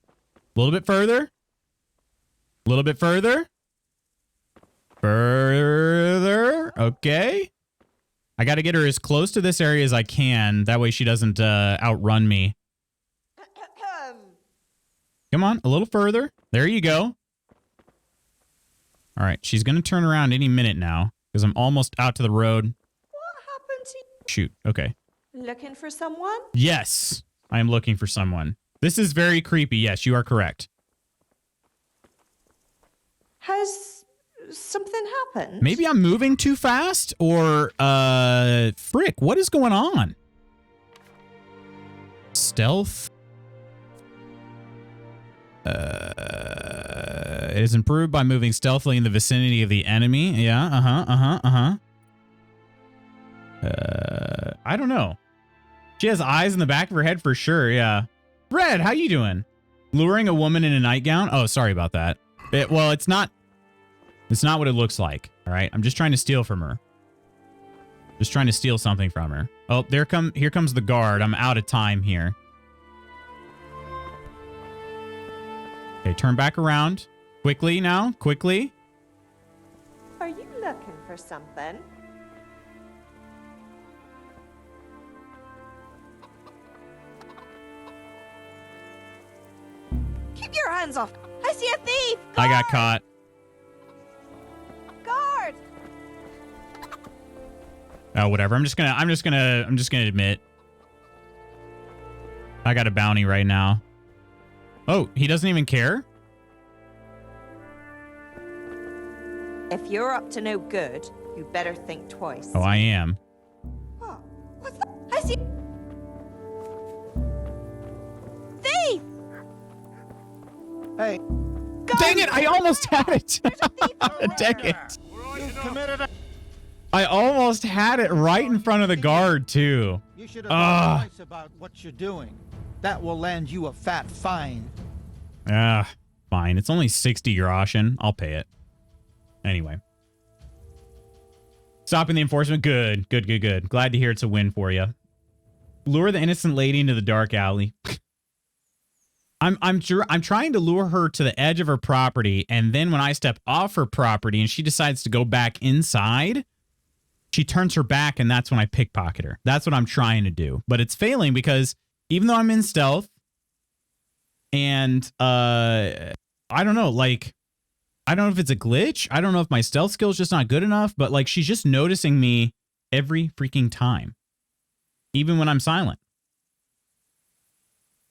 A little bit further. A little bit further. Further. Okay. I got to get her as close to this area as I can. That way she doesn't outrun me. Come on, a little further. There you go. All right, she's going to turn around any minute now because I'm almost out to the road. What happened to you? Shoot, okay. Looking for someone? Yes, I am looking for someone. This is very creepy. Yes, you are correct. Has something happened? Maybe I'm moving too fast or, frick, what is going on? Stealth. It is improved by moving stealthily in the vicinity of the enemy. Yeah, I don't know. She has eyes in the back of her head for sure, yeah. Red, how you doing? Luring a woman in a nightgown? Oh, sorry about that. Well, it's not what it looks like, all right? I'm just trying to steal from her. Just trying to steal something from her. Oh, here comes the guard. I'm out of time here. Okay, turn back around. Quickly now, quickly. Are you looking for something? Keep your hands off! I see a thief! Guard! I got caught. Guard! Oh, whatever. I'm just gonna admit. I got a bounty right now. Oh, he doesn't even care? If you're up to no good, you better think twice. Oh, I am. Oh, what's that? I see... Thief! Hey, Dang it! I almost had it! Dang it! I almost had it right in front of the guard, too. you should have thought twice about what you're doing. That will land you a fat fine. Ah, fine. It's only 60 groschen. I'll pay it. Anyway. Stopping the enforcement. Good. Good, good, good. Glad to hear it's a win for you. Lure the innocent lady into the dark alley. I'm trying to lure her to the edge of her property, and then when I step off her property and she decides to go back inside, she turns her back, and that's when I pickpocket her. That's what I'm trying to do. But it's failing because even though I'm in stealth, and I don't know, like, I don't know if it's a glitch. I don't know if my stealth skill is just not good enough, but like she's just noticing me every freaking time, even when I'm silent.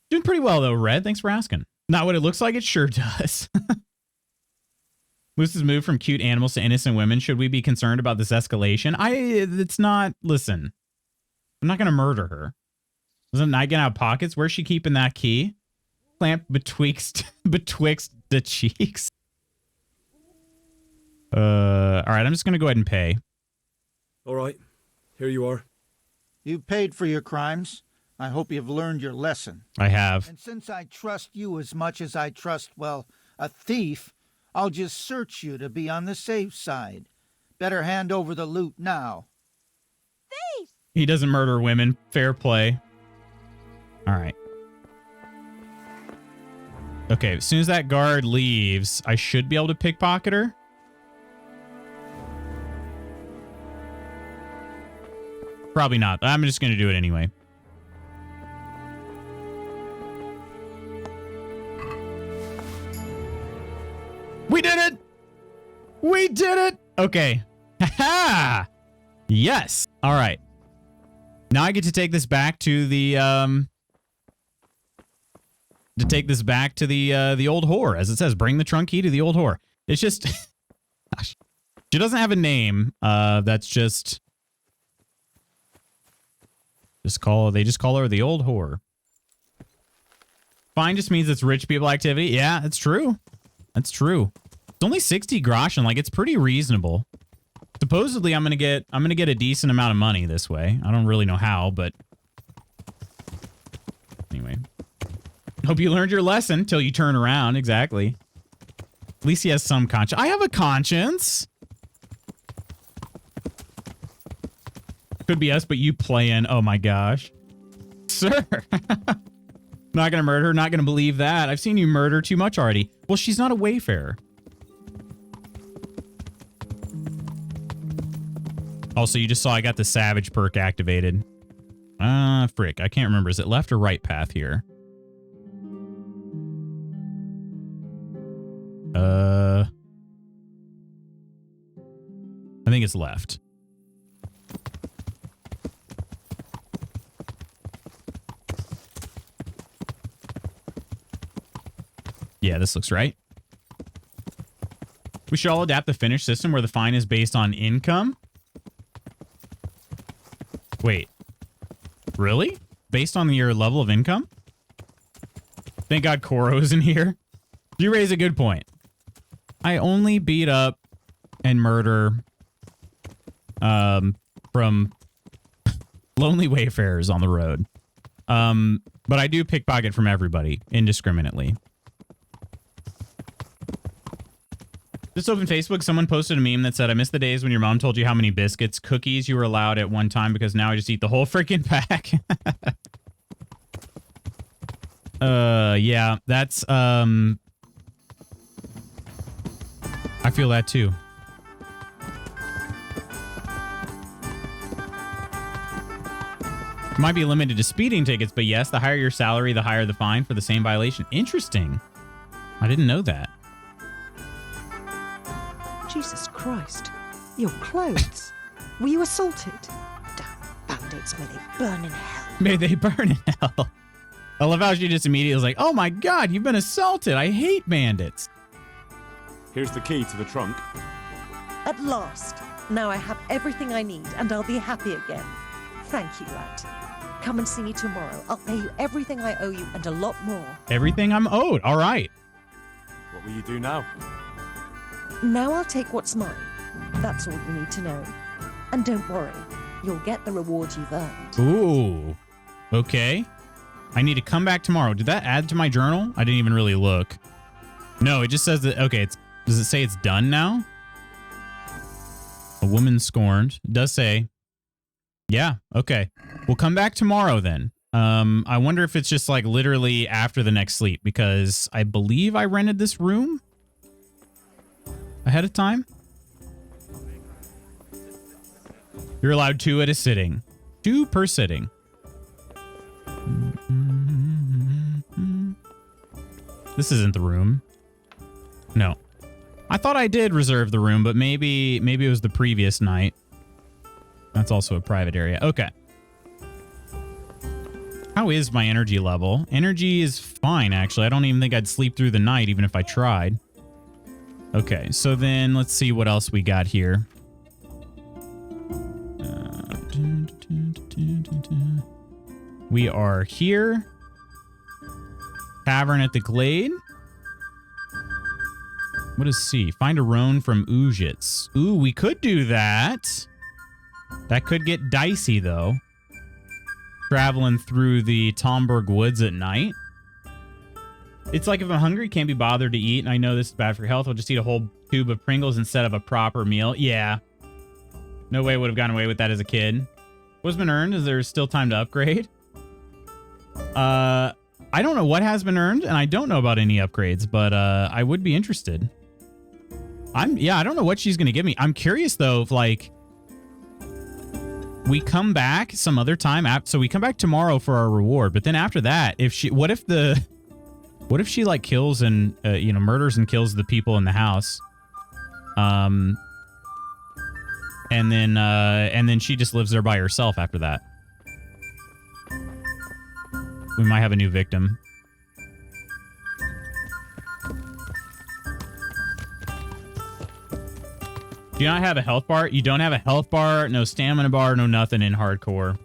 Doing pretty well though, Red. Thanks for asking. Not what it looks like. It sure does. Luce's move from cute animals to innocent women. Should we be concerned about this escalation? It's not. Listen, I'm not going to murder her. Doesn't I get out of pockets? Where's she keeping that key? Clamp betwixt the cheeks. All right, I'm just going to go ahead and pay. All right, here you are. You paid for your crimes. I hope you've learned your lesson. I have. And since I trust you as much as I trust, well, a thief, I'll just search you to be on the safe side. Better hand over the loot now. Thief! He doesn't murder women. Fair play. All right. Okay, as soon as that guard leaves, I should be able to pickpocket her. Probably not. I'm just going to do it anyway. We did it. Okay. Ha! Yes. All right. Now I get to take this back to the the old whore, as it says, bring the trunk key to the old whore. It's just gosh. She doesn't have a name. That's just they just call her the old whore. Fine just means it's rich people activity. Yeah, it's true. That's true. It's only 60 groschen, like it's pretty reasonable. Supposedly I'm gonna get a decent amount of money this way. I don't really know how, but anyway. Hope you learned your lesson till you turn around. Exactly. At least he has some conscience. I have a conscience. Could be us, but you playing. Oh my gosh. Sir. Not gonna murder her. Not gonna believe that. I've seen you murder too much already. Well, she's not a wayfarer. Also, you just saw I got the Savage perk activated. Frick. I can't remember. Is it left or right path here? I think it's left. Yeah, this looks right. We should all adapt the Finnish system where the fine is based on income. Wait. Really? Based on your level of income? Thank God Koro's in here. You raise a good point. I only beat up and murder from lonely wayfarers on the road. But I do pickpocket from everybody indiscriminately. Just open Facebook. Someone posted a meme that said, I miss the days when your mom told you how many biscuits, cookies you were allowed at one time because now I just eat the whole freaking pack. Yeah, that's, I feel that too. Might be limited to speeding tickets, but yes, the higher your salary, the higher the fine for the same violation. Interesting. I didn't know that. Jesus Christ. Your clothes. Were you assaulted? Damn bandits, may they burn in hell. May they burn in hell. I love how she just immediately was like, oh my God, you've been assaulted. I hate bandits. Here's the key to the trunk. At last. Now I have everything I need and I'll be happy again. Thank you, lad. Come and see me tomorrow. I'll pay you everything I owe you and a lot more. Everything I'm owed. All right. What will you do now? Now I'll take what's mine. That's all you need to know. And don't worry, you'll get the reward you've earned. Ooh. Okay. I need to come back tomorrow. Did that add to my journal? I didn't even really look. No, it just says that, okay, does it say it's done now? A woman scorned. It does say. Yeah, okay. We'll come back tomorrow then. I wonder if it's just like literally after the next sleep because I believe I rented this room ahead of time. You're allowed 2 at a sitting. 2 per sitting. This isn't the room. No. I thought I did reserve the room, but maybe it was the previous night. That's also a private area. Okay. How is my energy level? Energy is fine, actually. I don't even think I'd sleep through the night, even if I tried. Okay, so then let's see what else we got here. We are here. Tavern at the Glade. What is C? Find a roan from Ujits. Ooh, we could do that. That could get dicey, though. Traveling through the Tomberg Woods at night. It's like if I'm hungry, can't be bothered to eat, and I know this is bad for health, I'll just eat a whole tube of Pringles instead of a proper meal. Yeah. No way I would have gotten away with that as a kid. What's been earned? Is there still time to upgrade? I don't know what has been earned, and I don't know about any upgrades, but I would be interested. I don't know what she's going to give me. I'm curious, though, if, like, we come back some other time. So we come back tomorrow for our reward, but then after that, what if she, like, kills and, murders and kills the people in the house? And then she just lives there by herself after that. We might have a new victim. Do you not have a health bar? You don't have a health bar, no stamina bar, no nothing in hardcore.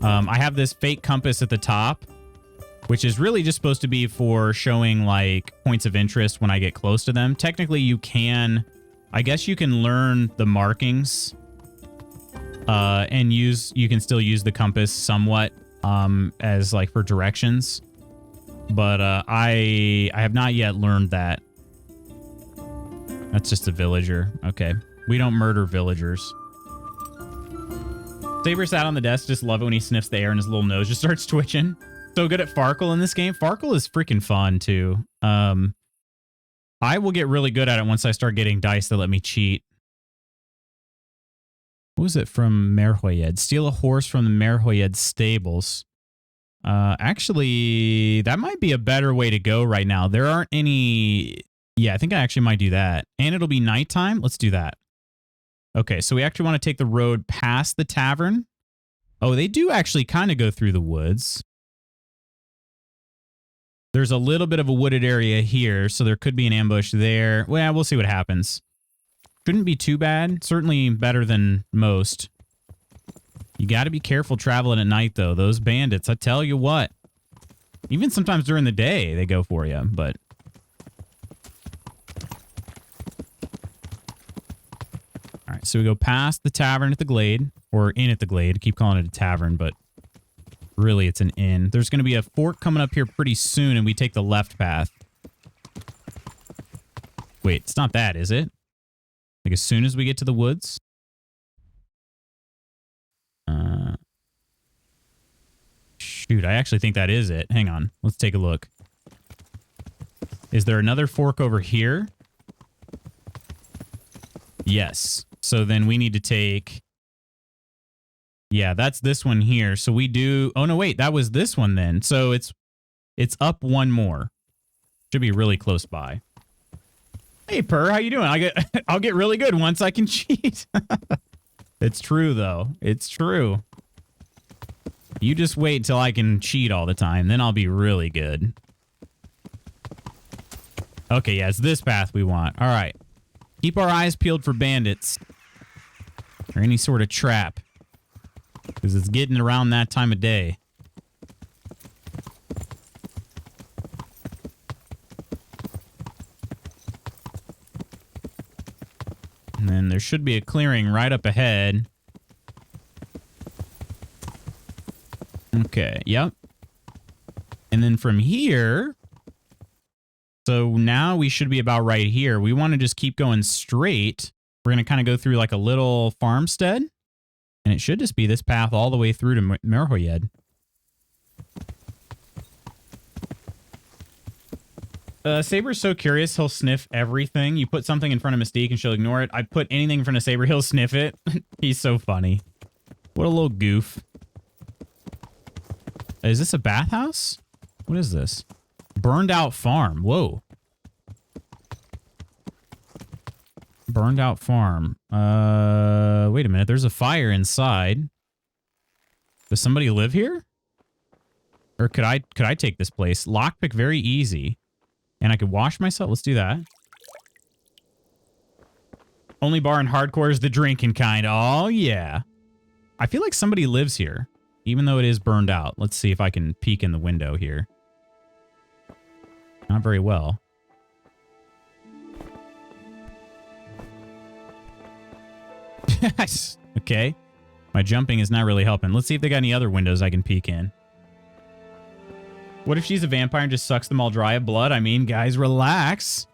I have this fake compass at the top, which is really just supposed to be for showing like points of interest when I get close to them. Technically, you can, I guess you can learn the markings and you can still use the compass somewhat as like for directions. But I have not yet learned that. That's just a villager. Okay. We don't murder villagers. Saber sat on the desk. Just love it when he sniffs the air and his little nose just starts twitching. So good at Farkle in this game. Farkle is freaking fun too. I will get really good at it once I start getting dice that let me cheat. What was it from Merhoyed? Steal a horse from the Merhoyed stables. Actually, that might be a better way to go right now. There aren't any... Yeah, I think I actually might do that. And it'll be nighttime. Let's do that. Okay, so we actually want to take the road past the tavern. Oh, they do actually kind of go through the woods. There's a little bit of a wooded area here, so there could be an ambush there. Well, we'll see what happens. Shouldn't be too bad. Certainly better than most. You got to be careful traveling at night, though. Those bandits, I tell you what. Even sometimes during the day, they go for you, but... All right, so we go past the tavern at the Glade, or in at the Glade. I keep calling it a tavern, but really it's an inn. There's going to be a fork coming up here pretty soon, and we take the left path. Wait, it's not that, is it? Like as soon as we get to the woods? Shoot, I actually think that is it. Hang on, let's take a look. Is there another fork over here? Yes. So then we need to take... Yeah, that's this one here. So we do... Oh, no, wait. That was this one then. So it's up one more. Should be really close by. Hey, Purr, how you doing? I'll get really good once I can cheat. It's true, though. It's true. You just wait till I can cheat all the time. Then I'll be really good. Okay, yeah, it's this path we want. All right. Keep our eyes peeled for bandits. Or any sort of trap. Because it's getting around that time of day. And then there should be a clearing right up ahead. Okay, yep. And then from here... So now we should be about right here. We want to just keep going straight. We're going to kind of go through like a little farmstead. And it should just be this path all the way through to Merhoyed. Saber's so curious, he'll sniff everything. You put something in front of Mystique and she'll ignore it. I put anything in front of Saber, he'll sniff it. He's so funny. What a little goof. Is this a bathhouse? What is this? Burned out farm. Whoa. Burned out farm. Wait a minute. There's a fire inside. Does somebody live here? Or could I take this place? Lockpick very easy. And I could wash myself. Let's do that. Only bar in hardcore is the drinking kind. Oh, yeah. I feel like somebody lives here, even though it is burned out. Let's see if I can peek in the window here. Not very well. Okay. My jumping is not really helping. Let's see if they got any other windows I can peek in. What if she's a vampire and just sucks them all dry of blood? I mean, guys, relax.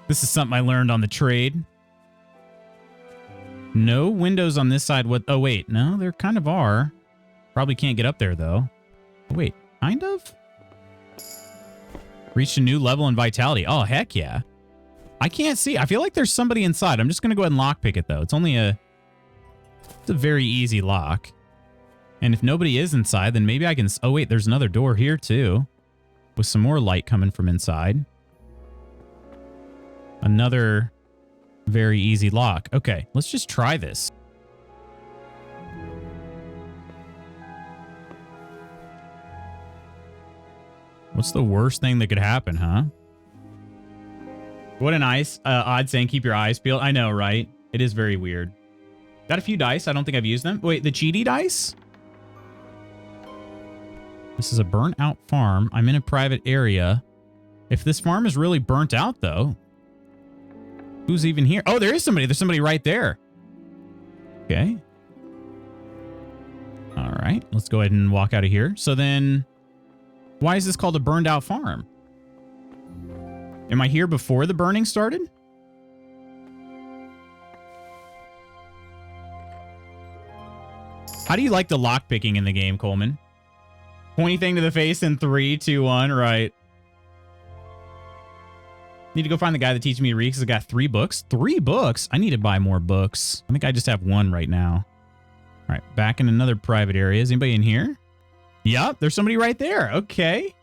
This is something I learned on the trade. No windows on this side. What? Oh, wait. No, there kind of are. Probably can't get up there, though. Oh, wait. Kind of? Reached a new level in vitality. Oh, heck yeah. I can't see. I feel like there's somebody inside. I'm just going to go ahead and lockpick it, though. It's only a... It's a very easy lock. And if nobody is inside, then maybe I can... Oh, wait. There's another door here, too. With some more light coming from inside. Another very easy lock. Okay, let's just try this. What's the worst thing that could happen, huh? What a nice odd saying, keep your eyes peeled. I know, right? It is very weird. Got a few dice. I don't think I've used them. Wait, the cheaty dice? This is a burnt out farm. I'm in a private area. If this farm is really burnt out, though, who's even here? Oh, there is somebody. There's somebody right there. Okay. All right. Let's go ahead and walk out of here. So then, why is this called a burned out farm? Am I here before the burning started? How do you like the lock picking in the game, Coleman? Pointy thing to the face in 3, 2, 1. Right. Need to go find the guy that teaches me to read because I got 3 books. 3 books? I need to buy more books. I think I just have 1 right now. All right. Back in another private area. Is anybody in here? Yep. There's somebody right there. Okay.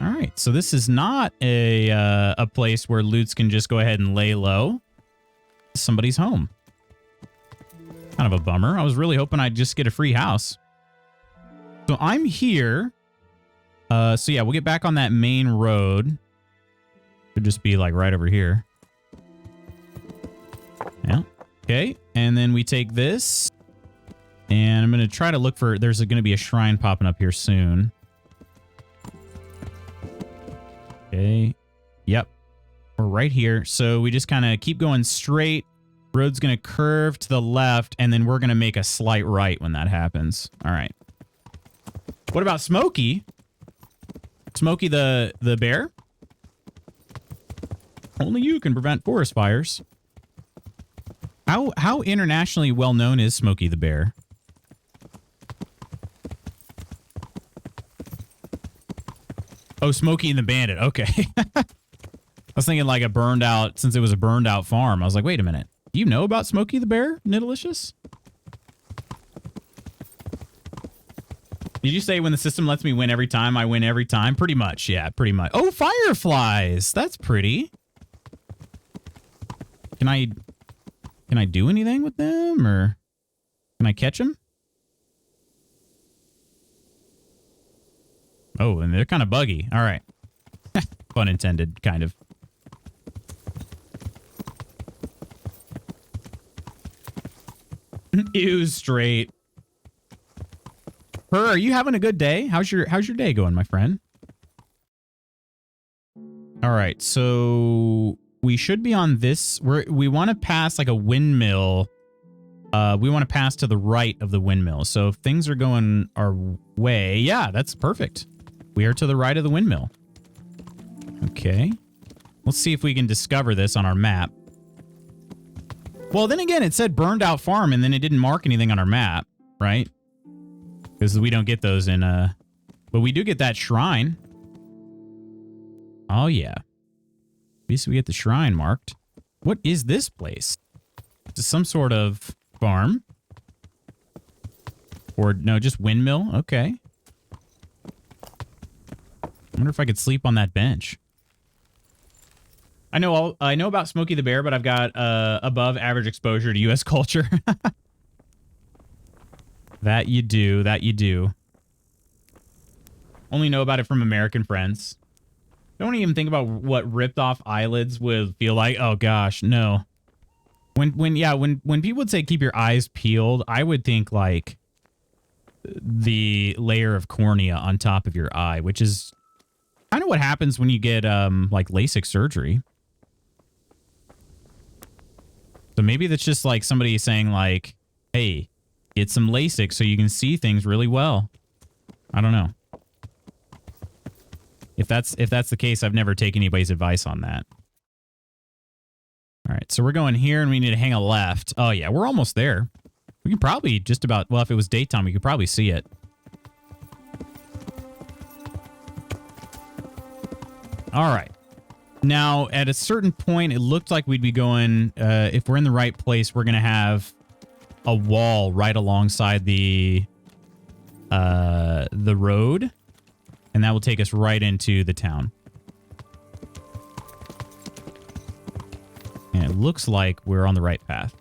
All right. So this is not a place where loots can just go ahead and lay low. Somebody's home. Kind of a bummer. I was really hoping I'd just get a free house. So I'm here. So yeah, we'll get back on that main road. Could just be like right over here. Yeah. Okay. And then we take this. And I'm going to try to look for... There's going to be a shrine popping up here soon. Okay. Yep. We're right here. So we just kind of keep going straight. Road's going to curve to the left, and then we're going to make a slight right when that happens. All right. What about Smokey? Smokey the bear? Only you can prevent forest fires. How internationally well known is Smokey the bear? Oh, Smokey and the Bandit. Okay. I was thinking like a burned out, since it was a burned out farm. I was like, wait a minute. Do you know about Smokey the Bear, Nidelicious? Did you say when the system lets me win every time, I win every time? Pretty much, yeah, pretty much. Oh, fireflies! That's pretty. Can I do anything with them, or can I catch them? Oh, and they're kind of buggy. All right. Pun intended, kind of. Ew, straight. Her, are you having a good day? How's your day going, my friend? All right, so we should be on this. We want to pass like a windmill. We want to pass to the right of the windmill. So if things are going our way, yeah, that's perfect. We are to the right of the windmill. Okay. Let's see if we can discover this on our map. Well, then again, it said burned out farm, and then it didn't mark anything on our map, right? Because we don't get those in, but we do get that shrine. Oh, yeah. At least we get the shrine marked. What is this place? Is some sort of farm? Or, no, just windmill? Okay. I wonder if I could sleep on that bench. I know about Smokey the Bear, but I've got above average exposure to U.S. culture. That you do. That you do. Only know about it from American friends. Don't even think about what ripped off eyelids would feel like. Oh gosh, no. When people would say keep your eyes peeled, I would think like the layer of cornea on top of your eye, which is kind of what happens when you get like LASIK surgery. So maybe that's just like somebody saying like, hey, get some LASIK so you can see things really well. I don't know. If that's the case, I've never taken anybody's advice on that. All right, so we're going here and we need to hang a left. Oh yeah, we're almost there. We can probably just about, well, if it was daytime, we could probably see it. All right. Now, at a certain point, it looked like we'd be going, if we're in the right place, we're going to have a wall right alongside the road, and that will take us right into the town. looks like we're on the right path.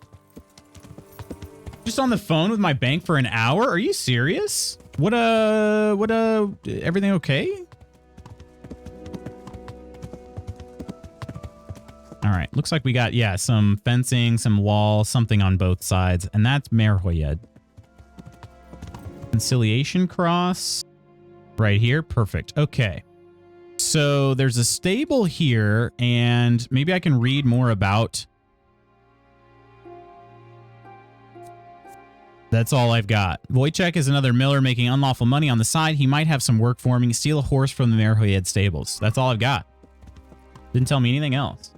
Just on the phone with my bank for an hour? Are you serious? Everything okay? All right, looks like we got, yeah, some fencing, some wall, something on both sides, and that's Merhoyed. Conciliation cross right here. Perfect. Okay. So there's a stable here, and maybe I can read more about. That's all I've got. Wojciech is another miller making unlawful money on the side. He might have some work for me. Steal a horse from the Merhoyed stables. That's all I've got. Didn't tell me anything else.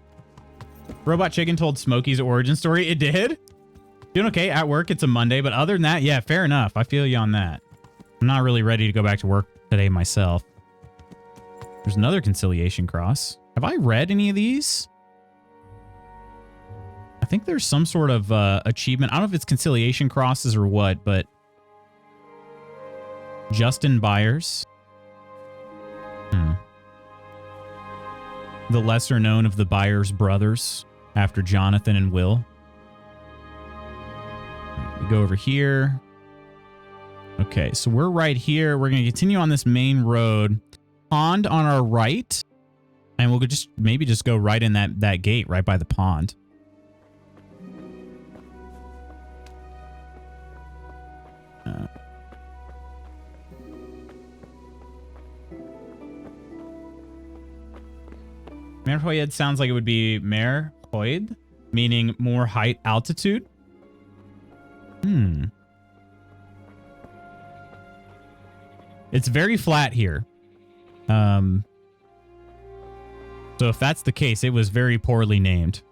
Robot Chicken told Smokey's origin story. It did? Doing okay at work. It's a Monday, but other than that, yeah, fair enough. I feel you on that. I'm not really ready to go back to work today myself. There's another conciliation cross. Have I read any of these? I think there's some sort of achievement. I don't know if it's conciliation crosses or what, but Justin Byers. The lesser known of the Byers brothers after Jonathan and Will. We go over here. Okay, so we're right here. We're going to continue on this main road. Pond on our right. And we'll just maybe just go right in that gate right by the pond. Merhoyed sounds like it would be Merhoyed, meaning more height altitude. It's very flat here. So if that's the case, it was very poorly named.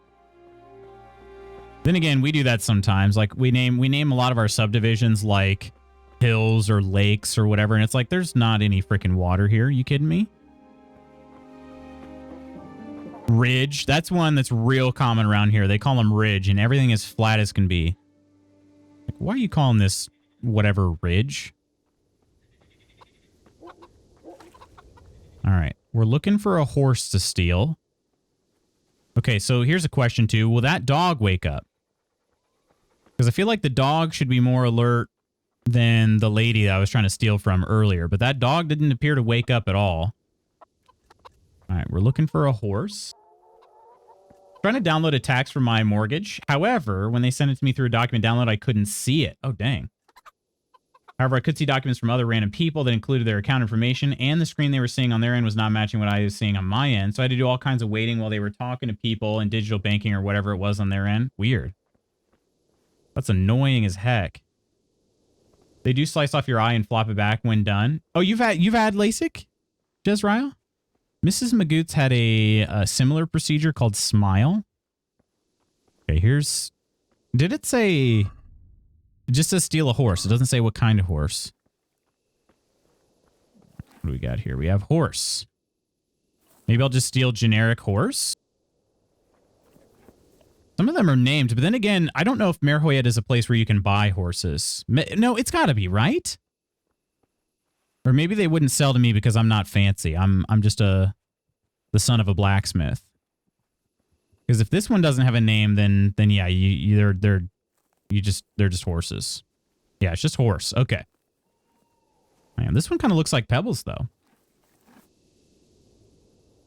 Then again, we do that sometimes. Like we name a lot of our subdivisions like hills or lakes or whatever, and it's like there's not any freaking water here. You kidding me? Ridge. That's one that's real common around here. They call them ridge, and everything is flat as can be. Like, why are you calling this whatever ridge? All right. We're looking for a horse to steal. Okay, so here's a question too. Will that dog wake up? Because I feel like the dog should be more alert than the lady that I was trying to steal from earlier. But that dog didn't appear to wake up at all. All right, we're looking for a horse. Trying to download a tax for my mortgage. However, when they sent it to me through a document download, I couldn't see it. Oh, dang. However, I could see documents from other random people that included their account information, and the screen they were seeing on their end was not matching what I was seeing on my end. So I had to do all kinds of waiting while they were talking to people and digital banking or whatever it was on their end. Weird. That's annoying as heck. They do slice off your eye and flop it back when done. Oh, you've had LASIK, Jezreel? Mrs. Magoots had a similar procedure called Smile. Okay, here's... Did it say... It just says steal a horse. It doesn't say what kind of horse. What do we got here? We have horse. Maybe I'll just steal generic horse? Some of them are named, but then again, I don't know if Merhoyed is a place where you can buy horses. No, it's got to be, right? Or maybe they wouldn't sell to me because I'm not fancy. I'm just the son of a blacksmith. Because if this one doesn't have a name, then yeah, they're just horses. Yeah, it's just horse. Okay. Man, this one kind of looks like Pebbles though.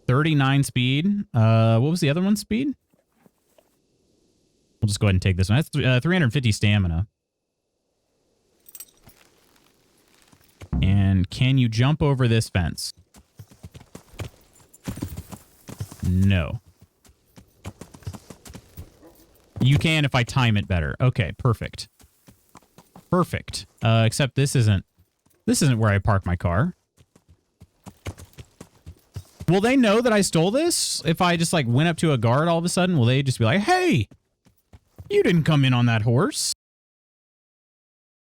39 speed. What was the other one's speed? We'll just go ahead and take this one. That's 350 stamina. And can you jump over this fence? No. You can if I time it better. Okay, perfect. Perfect. Except this isn't where I park my car. Will they know that I stole this? If I just like went up to a guard all of a sudden, will they just be like, "Hey, you didn't come in on that horse"?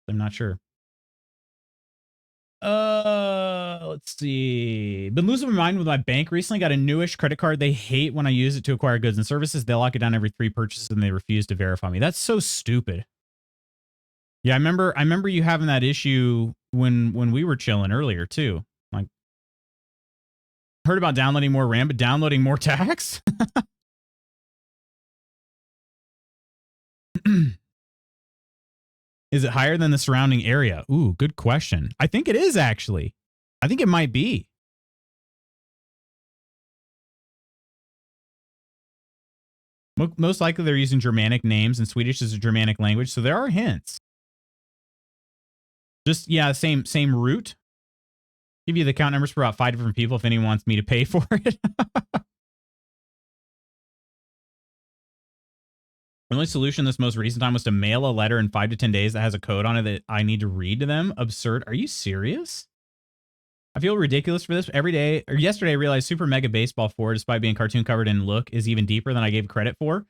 I'm not sure. Let's see. Been losing my mind with my bank recently. Got a newish credit card. They hate when I use it to acquire goods and services. They lock it down every 3 purchases and they refuse to verify me. That's so stupid. Yeah, I remember you having that issue when we were chilling earlier too. Like, heard about downloading more RAM, but downloading more tax? Is it higher than the surrounding area? Ooh, good question. I think it is, actually. I think it might be. Most likely they're using Germanic names, and Swedish is a Germanic language, so there are hints. Just, yeah, same root. Give you the account numbers for about 5 different people if anyone wants me to pay for it. The only solution this most recent time was to mail a letter in 5 to 10 days that has a code on it that I need to read to them. Absurd. Are you serious? I feel ridiculous for this. Every day, or yesterday, I realized Super Mega Baseball 4, despite being cartoon covered in look, is even deeper than I gave credit for.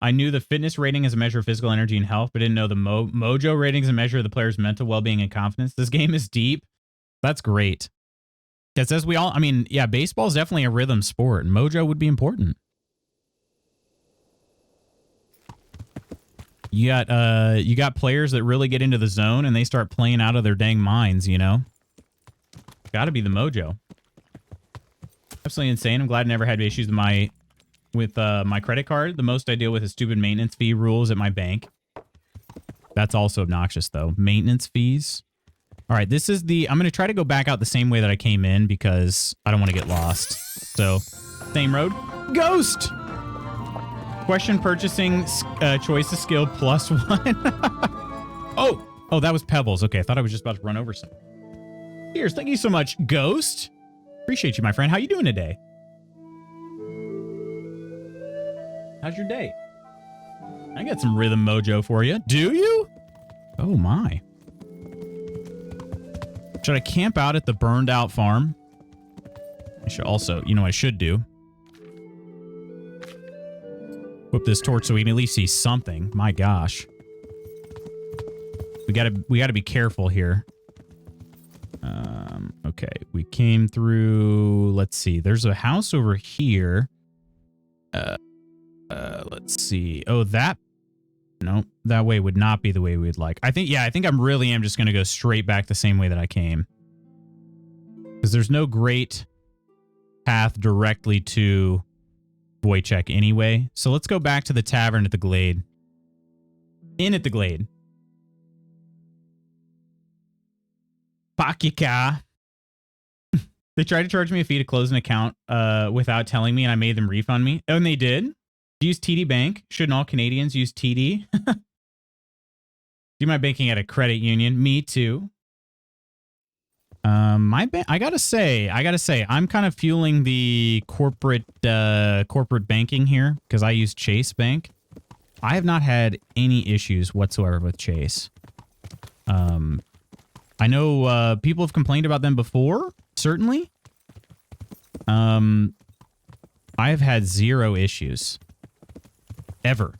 I knew the fitness rating is a measure of physical energy and health, but didn't know the Mojo rating is a measure of the player's mental well-being and confidence. This game is deep. That's great. Because as we all, I mean, yeah, baseball is definitely a rhythm sport, and Mojo would be important. You got players that really get into the zone and they start playing out of their dang minds, you know? Gotta be the Mojo. Absolutely insane. I'm glad I never had issues with my credit card. The most I deal with is stupid maintenance fee rules at my bank. That's also obnoxious, though. Maintenance fees. All right, this is the... I'm going to try to go back out the same way that I came in because I don't want to get lost. So, same road. Ghost! Question purchasing choice of skill +1. Oh, that was Pebbles. Okay, I thought I was just about to run over some. Cheers, thank you so much, Ghost. Appreciate you, my friend. How you doing today? How's your day? I got some rhythm mojo for you. Do you? Oh, my. Should I camp out at the burned out farm? I should also, you know what I should do? Whip this torch so we can at least see something. My gosh. We gotta be careful here. Okay, we came through. Let's see. There's a house over here. Let's see. Oh, that. No, that way would not be the way we'd like. I think I really am just gonna go straight back the same way that I came. Because there's no great path directly to Wojciech anyway. So let's go back to the tavern at the Glade. In at the Glade. Pakika. They tried to charge me a fee to close an account without telling me, and I made them refund me. Oh, and they did? Use TD Bank. Shouldn't all Canadians use TD? Do my banking at a credit union. Me too. I gotta say, I'm kind of fueling the corporate banking here because I use Chase Bank. I have not had any issues whatsoever with Chase. I know people have complained about them before, certainly. I have had 0 issues. Ever.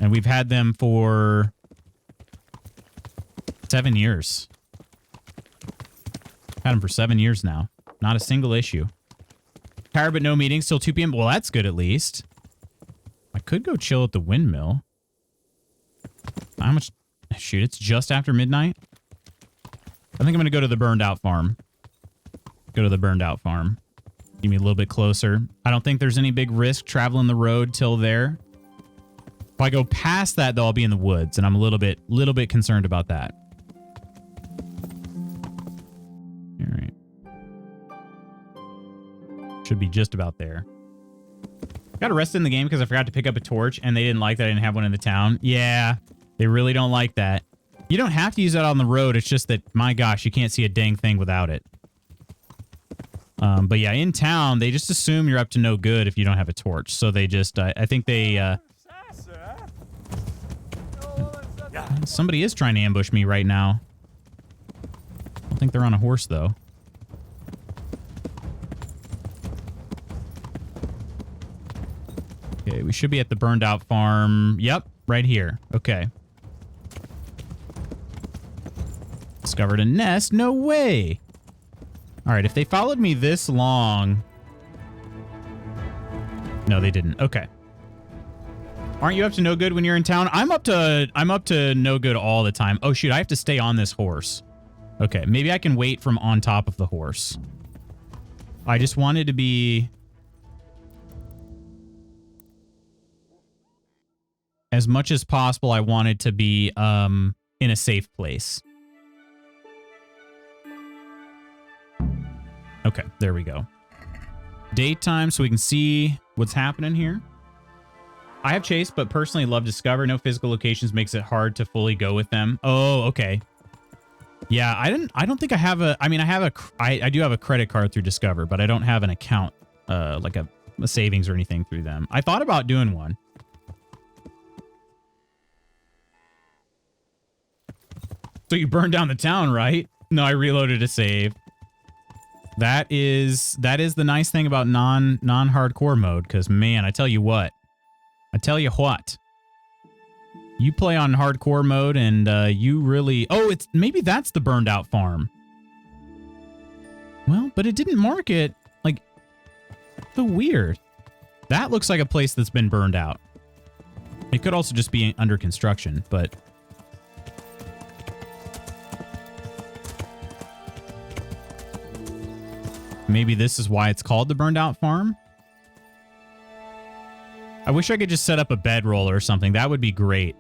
And we've had them for 7 years. Had them for 7 years now. Not a single issue. Tired but no meetings till 2 p.m. Well, that's good at least. I could go chill at the windmill. How much? Shoot, it's just after midnight. I think I'm going to go to the burned out farm. Go to the burned out farm. Give me a little bit closer. I don't think there's any big risk traveling the road till there. If I go past that, though, I'll be in the woods, and I'm a little bit concerned about that. All right. Should be just about there. Got arrested in the game because I forgot to pick up a torch, and they didn't like that I didn't have one in the town. Yeah, they really don't like that. You don't have to use that on the road. It's just that, my gosh, you can't see a dang thing without it. But yeah, in town, they just assume you're up to no good if you don't have a torch. So they just, I think they, somebody is trying to ambush me right now. I don't think they're on a horse, though. Okay, we should be at the burned out farm. Yep, right here. Okay. Discovered a nest? No way. All right, if they followed me this long... No, they didn't. Okay. Aren't you up to no good when you're in town? I'm up to no good all the time. Oh, shoot, I have to stay on this horse. Okay, maybe I can wait from on top of the horse. I just wanted to be... as much as possible, I wanted to be in a safe place. Okay, there we go. Daytime, so we can see what's happening here. I have Chase, but personally love Discover. No physical locations makes it hard to fully go with them. Oh, okay. Yeah, I don't think I have a, I mean, I do have a credit card through Discover, but I don't have an account, like a savings or anything through them. I thought about doing one. So you burned down the town, right? No, I reloaded a save. That is the nice thing about non-hardcore mode, because man, I tell you what. You play on hardcore mode and you really... Oh, maybe that's the burned out farm. Well, but it didn't mark it. Like, so weird. That looks like a place that's been burned out. It could also just be under construction, but... Maybe this is why it's called the burned out farm? I wish I could just set up a bedroll or something. That would be great.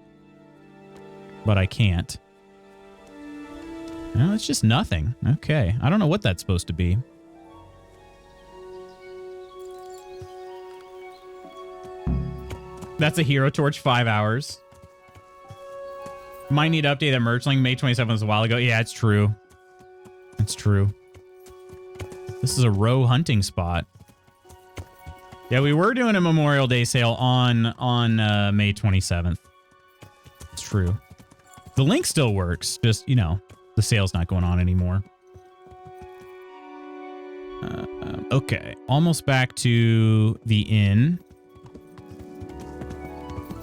But I can't. No, it's just nothing. Okay. I don't know what that's supposed to be. That's a hero torch, 5 hours. Might need to update that merch link. May 27th was a while ago. Yeah, it's true. It's true. This is a row hunting spot. Yeah, we were doing a Memorial Day sale on May 27th. It's true. The link still works. Just, you know, the sale's not going on anymore. Okay. Almost back to the inn.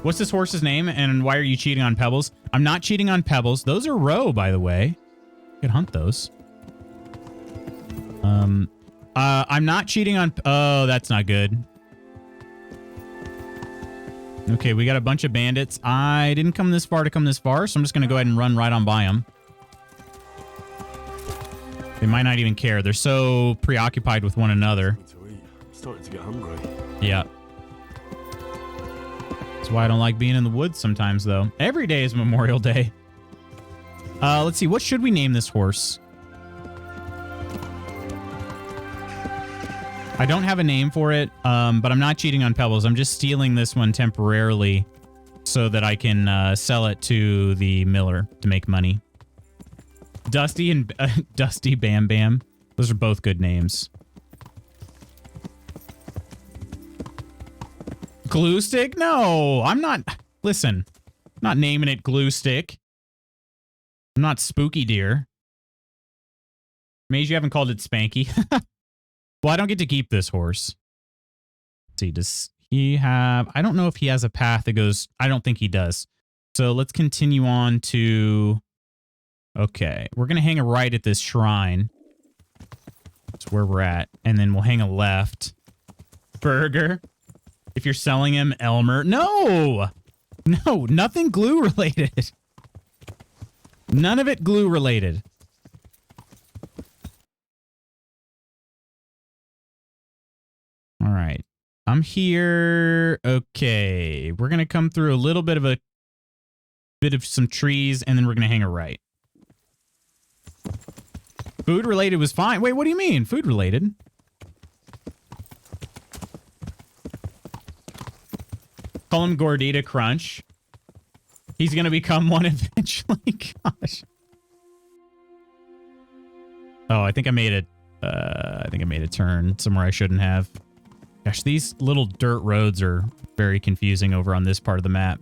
What's this horse's name and why are you cheating on Pebbles? I'm not cheating on Pebbles. Those are row, by the way. You could hunt those. I'm not cheating on... Oh, that's not good. Okay, we got a bunch of bandits. I didn't come this far to come this far, so I'm just going to go ahead and run right on by them. They might not even care. They're so preoccupied with one another. I'm starting to get hungry. Yeah. That's why I don't like being in the woods sometimes, though. Every day is Memorial Day. Let's see. What should we name this horse? I don't have a name for it, but I'm not cheating on Pebbles. I'm just stealing this one temporarily so that I can sell it to the miller to make money. Dusty and Dusty Bam Bam. Those are both good names. Glue Stick? No, I'm not. Listen, I'm not naming it Glue Stick. I'm not Spooky Deer. Mage, you haven't called it Spanky. Well, I don't get to keep this horse. Let's see, does he have... I don't know if he has a path that goes... I don't think he does. So let's continue on to... Okay, we're going to hang a right at this shrine. That's where we're at. And then we'll hang a left. Burger. If you're selling him, Elmer. No! No, nothing glue related. None of it glue related. All right. I'm here. Okay. We're going to come through a little bit of some trees, and then we're going to hang a right. Food related was fine. Wait, what do you mean? Food related? Call him Gordita Crunch. He's going to become one eventually. Gosh. Oh, I think I made a turn somewhere I shouldn't have. Gosh, these little dirt roads are very confusing over on this part of the map.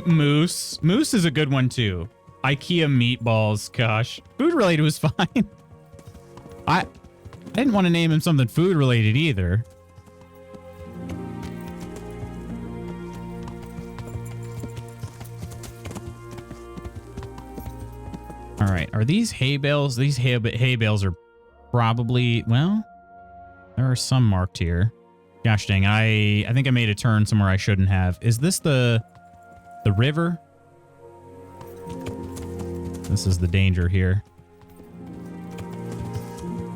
Moose. Moose is a good one, too. IKEA meatballs. Gosh. Food related was fine. I didn't want to name him something food related either. All right, are these hay bales? These hay bales are probably, well, there are some marked here. Gosh dang, I think I made a turn somewhere I shouldn't have. Is this the river? This is the danger here.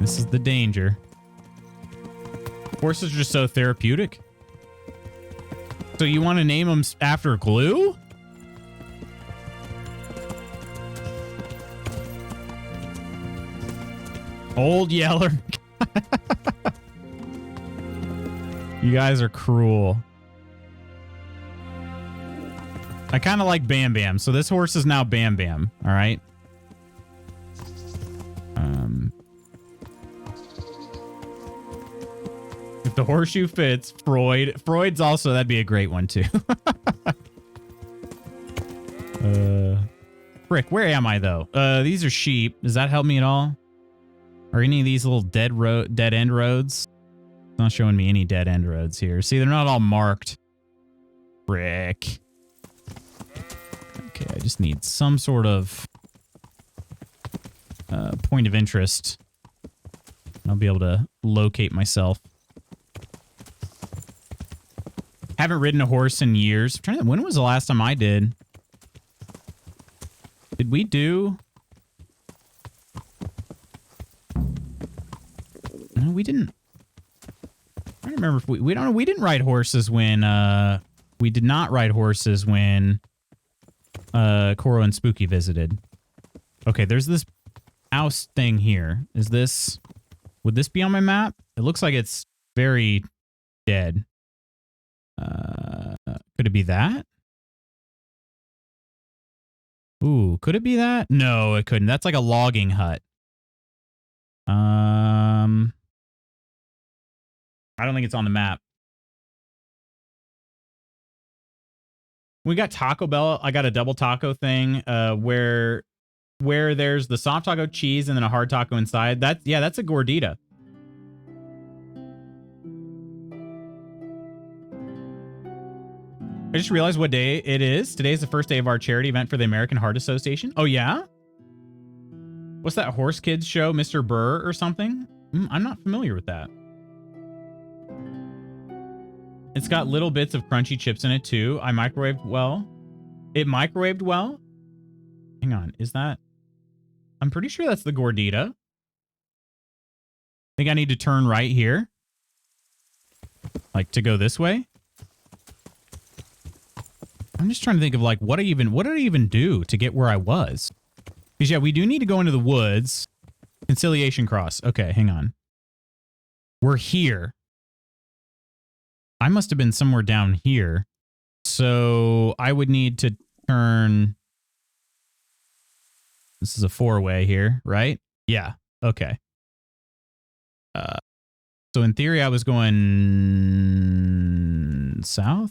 This is the danger. Horses are just so therapeutic. So you want to name them after glue? Old Yeller. You guys are cruel. I kind of like Bam Bam. So this horse is now Bam Bam. All right. If the horseshoe fits, Freud. Freud's also, that'd be a great one too. Frick, where am I though? These are sheep. Does that help me at all? Are any of these little dead end roads? It's not showing me any dead end roads here. See, they're not all marked. Frick. Okay, I just need some sort of point of interest. I'll be able to locate myself. Haven't ridden a horse in years. I'm trying to think, when was the last time I did? Did we do? No, we didn't. I don't remember if we don't know. We didn't ride horses when we did not ride horses when Koro and Spooky visited. Okay, there's this house thing here. Is this, would this be on my map? It looks like it's very dead. Could it be that? Ooh, could it be that? No, it couldn't. That's like a logging hut. I don't think it's on the map. We got Taco Bell. I got a double taco thing where there's the soft taco cheese and then a hard taco inside. That's a gordita. I just realized what day it is. Today is the first day of our charity event for the American Heart Association. Oh, yeah? What's that horse kids show? Mr. Burr or something? I'm not familiar with that. It's got little bits of crunchy chips in it, too. I microwaved well. It microwaved well? Hang on. Is that... I'm pretty sure that's the gordita. I think I need to turn right here. Like, to go this way. I'm just trying to think of like what did I even do to get where I was? Because yeah, we do need to go into the woods. Conciliation Cross. Okay, hang on. We're here. I must have been somewhere down here. So I would need to turn. This is a 4-way here, right? Yeah. Okay. So in theory, I was going south.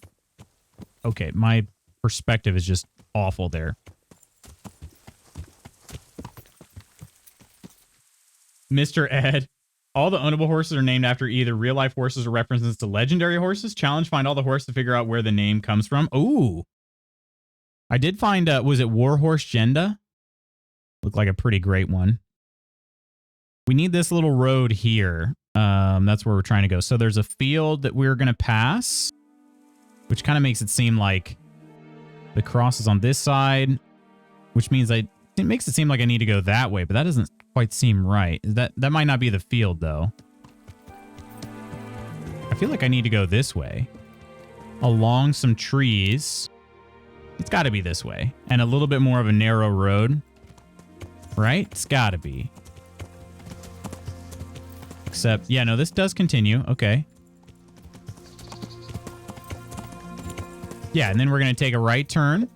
Okay, my perspective is just awful there. Mr. Ed, all the ownable horses are named after either real-life horses or references to legendary horses. Challenge, find all the horses to figure out where the name comes from. Ooh. I did find, was it Warhorse Jenda? Looked like a pretty great one. We need this little road here. That's where we're trying to go. So there's a field that we're going to pass, which kind of makes it seem like the cross is on this side, which means it makes it seem like I need to go that way, but that doesn't quite seem right. That might not be the field, though. I feel like I need to go this way. Along some trees. It's got to be this way. And a little bit more of a narrow road. Right? It's got to be. Except, yeah, no, this does continue. Okay. Yeah, and then we're going to take a right turn.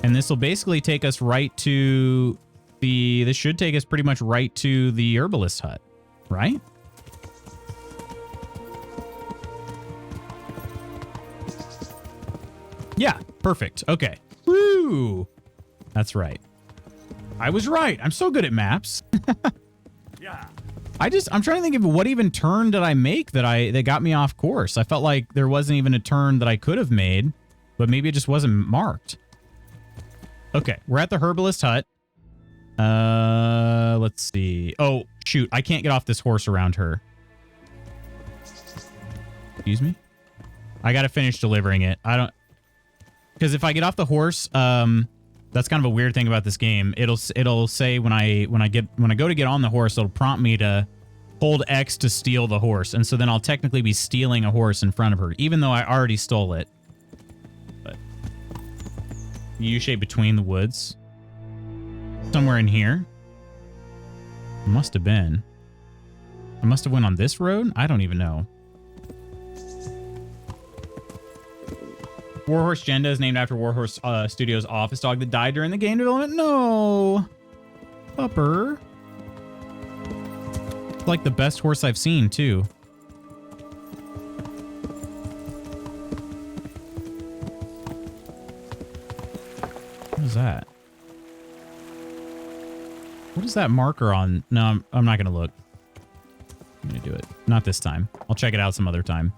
And this will basically take us right to the... This should take us pretty much right to the herbalist hut. Right? Yeah, perfect. Okay. Woo! That's right. I was right. I'm so good at maps. Yeah. I'm trying to think of what even turn did I make that got me off course. I felt like there wasn't even a turn that I could have made, but maybe it just wasn't marked. Okay, we're at the herbalist hut. Let's see. Oh, shoot. I can't get off this horse around her. Excuse me? I got to finish delivering it. Because if I get off the horse, that's kind of a weird thing about this game. It'll say when I go to get on the horse, it'll prompt me to hold X to steal the horse. And so then I'll technically be stealing a horse in front of her, even though I already stole it. But U-shape between the woods. Somewhere in here. Must have been. I must have went on this road? I don't even know. Warhorse Jenda is named after Warhorse Studios' office dog that died during the game development. No! Pupper. It's like the best horse I've seen, too. What is that? What is that marker on? No, I'm not going to look. I'm going to do it. Not this time. I'll check it out some other time.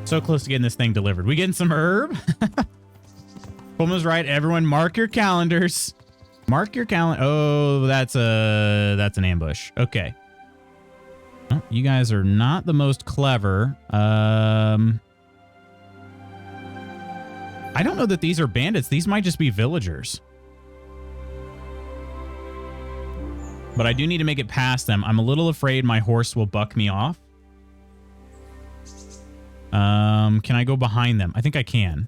So close to getting this thing delivered. We getting some herb? Pullman was right. Everyone mark your calendars. Mark your calendar. Oh, that's an ambush. Okay. Well, you guys are not the most clever. I don't know that these are bandits. These might just be villagers. But I do need to make it past them. I'm a little afraid my horse will buck me off. Can I go behind them? I think I can.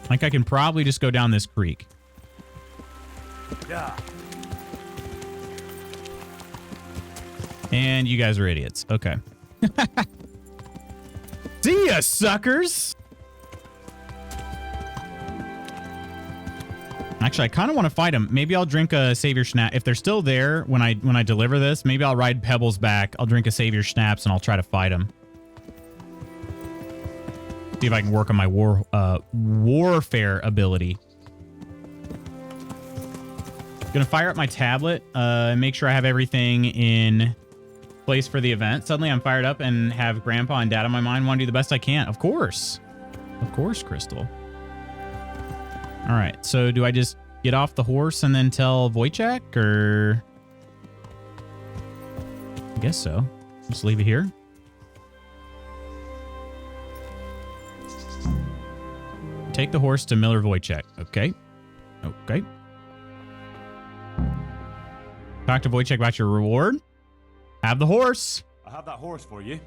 Like I can probably just go down this creek. Yeah. And you guys are idiots. Okay. See ya, suckers! Actually, I kind of want to fight them. Maybe I'll drink a Savior Schnapp. If they're still there when I deliver this, maybe I'll ride Pebbles back. I'll drink a Savior Schnapps and I'll try to fight them. See if I can work on my warfare ability. Gonna fire up my tablet and make sure I have everything in place for the event. Suddenly I'm fired up and have Grandpa and Dad on my mind. Want to do the best I can. Of course. Of course, Crystal. All right, so do I just get off the horse and then tell Wojciech, or? I guess so. Just leave it here. Take the horse to Miller Wojciech. Okay. Okay. Talk to Wojciech about your reward. Have the horse. I have that horse for you.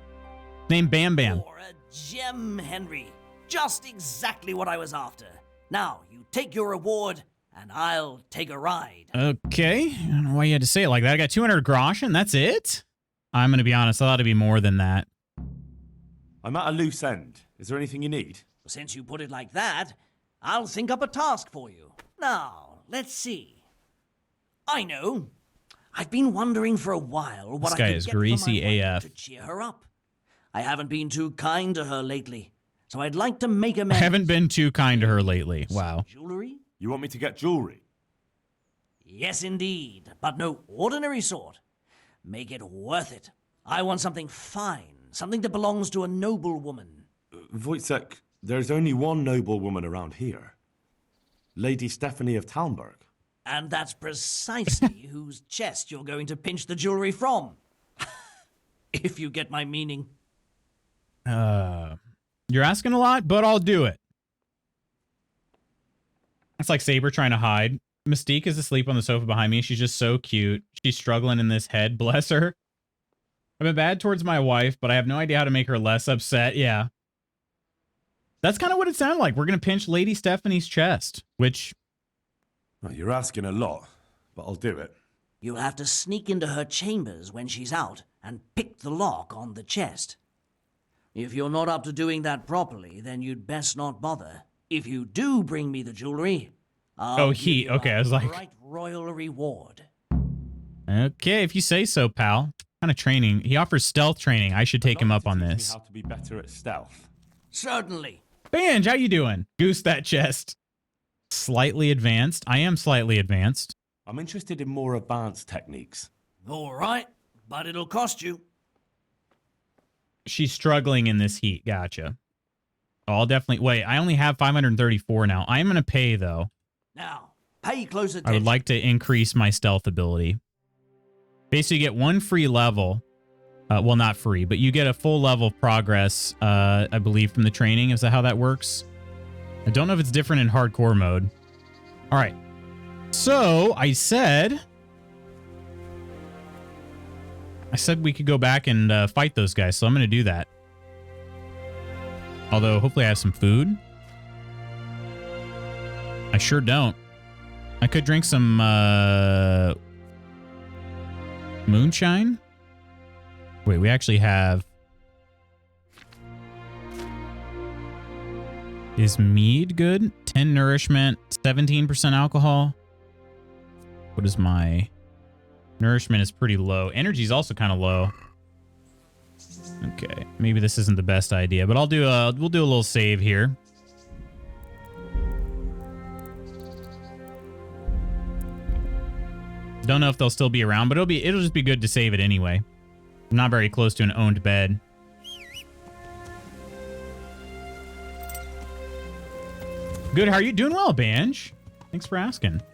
Name Bam Bam. For a gem, Henry. Just exactly what I was after. Now, you take your reward, and I'll take a ride. Okay. I don't know why you had to say it like that. I got 200 groschen. That's it? I'm going to be honest. I thought it'd be more than that. I'm at a loose end. Is there anything you need? Since you put it like that, I'll think up a task for you. Now, let's see. I know. I've been wondering for a while what This I guy could is get for greasy my wife AF. to cheer her up. I haven't been too kind to her lately, so I'd like to make I amends. haven't been too kind to her lately. Wow. Jewelry? You want me to get jewelry? Yes, indeed, but no ordinary sort. Make it worth it. I want something fine, something that belongs to a noble woman. Wojciech, there's only one noble woman around here. Lady Stephanie of Talmberg. And that's precisely whose chest you're going to pinch the jewelry from. If you get my meaning. You're asking a lot, but I'll do it. It's like Saber trying to hide. Mystique is asleep on the sofa behind me. She's just so cute. She's struggling in this head. Bless her. I've been bad towards my wife, but I have no idea how to make her less upset. Yeah. That's kind of what it sounded like. We're going to pinch Lady Stephanie's chest, which... Well, you're asking a lot, but I'll do it. You'll have to sneak into her chambers when she's out and pick the lock on the chest. If you're not up to doing that properly, then you'd best not bother. If you do bring me the jewelry, I'll give you okay, I was like... right royal reward. Okay, if you say so, pal. What kind of training? He offers stealth training. I should take him up on Teach me this. how to be better at stealth. Certainly. Banj, how you doing? Goose that chest. Slightly advanced. I am slightly advanced. I'm interested in more advanced techniques. All right, but it'll cost you. She's struggling in this heat. Gotcha. Oh, I'll definitely... Wait, I only have 534 now. I'm going to pay, though. Now, pay close attention. I would like to increase my stealth ability. Basically, you get one free level. Well, not free, but you get a full level of progress, I believe, from the training. Is that how that works? I don't know if it's different in hardcore mode. All right. So, I said... I said we could go back and fight those guys, so I'm going to do that. Although, hopefully I have some food. I sure don't. I could drink some moonshine. Wait, we actually have... Is mead good? 10 nourishment, 17% alcohol. What is my... Nourishment is pretty low. Energy is also kind of low. Okay, maybe this isn't the best idea, but we'll do a little save here. Don't know if they'll still be around, but it'll just be good to save it anyway. I'm not very close to an owned bed. Good, how are you? Doing well, Banj. Thanks for asking. Do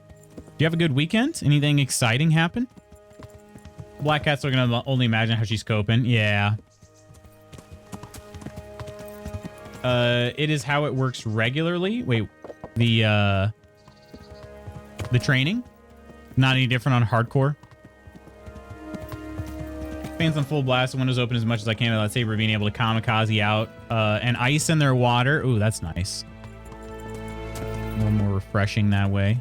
you have a good weekend? Anything exciting happen? Black Cat's looking to only imagine how she's coping. Yeah. It is how it works regularly. Wait, the training? Not any different on hardcore. Fans on full blast, windows open as much as I can without Saber being able to kamikaze out. And ice in their water. Ooh, that's nice. A little more refreshing that way.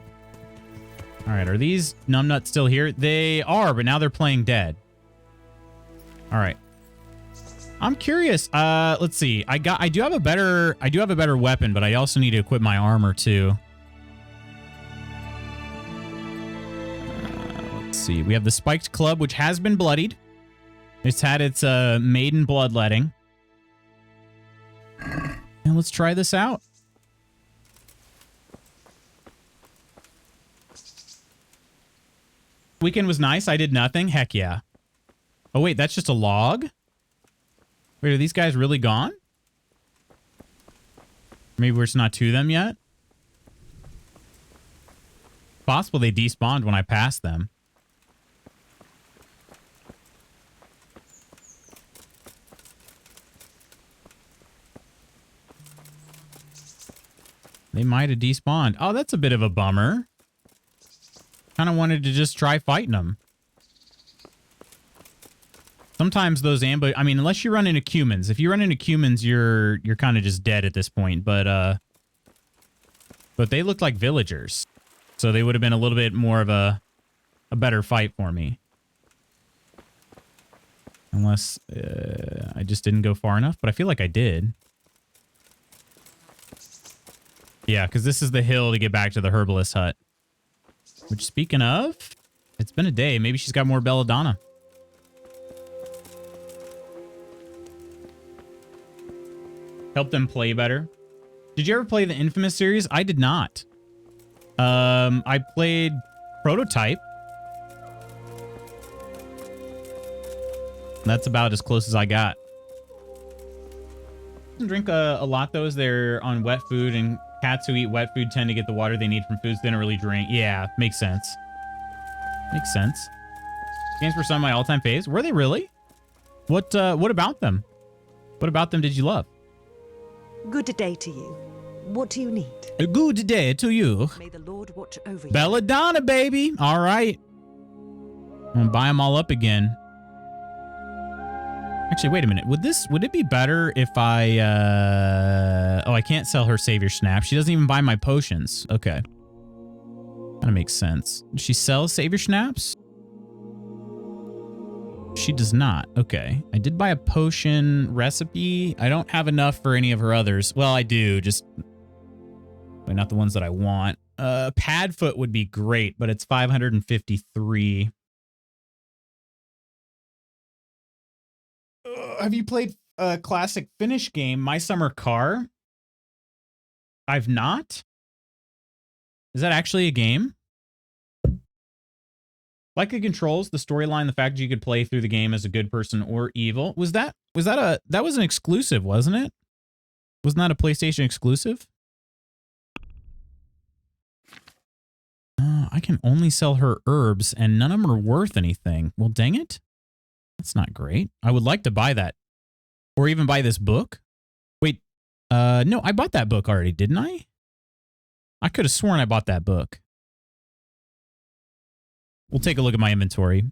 All right, are these numbnuts still here? They are, but now they're playing dead. All right. I'm curious. Let's see. I do have a better weapon, but I also need to equip my armor too. Let's see. We have the spiked club, which has been bloodied. It's had its maiden bloodletting. And let's try this out. Weekend was nice. I did nothing. Heck yeah. Oh, wait, that's just a log? Wait, are these guys really gone? Maybe we're just not to them yet? Possible they despawned when I passed them. They might have despawned. Oh, that's a bit of a bummer. Kind of wanted to just try fighting them. Sometimes those ambush... I mean, unless you run into cumins. If you run into cumins, you're kind of just dead at this point. But they looked like villagers. So they would have been a little bit more of a better fight for me. Unless I just didn't go far enough. But I feel like I did. Yeah, because this is the hill to get back to the herbalist hut. Which, speaking of, it's been a day. Maybe she's got more belladonna. Help them play better. Did you ever play the Infamous series? I did not. I played Prototype. That's about as close as I got. Drink a lot, though, as they're on wet food, and cats who eat wet food tend to get the water they need from foods they don't really drink. Yeah, makes sense. Makes sense. Games were some of my all-time faves. Were they really? What about them? What about them did you love? Good day to you. What do you need? A good day to you. May the Lord watch over you. Belladonna, baby. All right. I'm gonna buy them all up again. Actually, wait a minute. Would it be better if I, oh, I can't sell her Savior Snap. She doesn't even buy my potions. Okay. Kind of makes sense. Does she sell Savior Snaps? She does not. Okay. I did buy a potion recipe. I don't have enough for any of her others. Well, I do. Just not the ones that I want. Padfoot would be great, but it's 553. Have you played a classic Finnish game, My Summer Car? I've not. Is that actually a game? Like the controls, the storyline, the fact that you could play through the game as a good person or evil. That was an exclusive, wasn't it? Wasn't that a PlayStation exclusive? I can only sell her herbs and none of them are worth anything. Well, dang it. That's not great. I would like to buy that. Or even buy this book. Wait, no, I bought that book already, didn't I? I could have sworn I bought that book. We'll take a look at my inventory.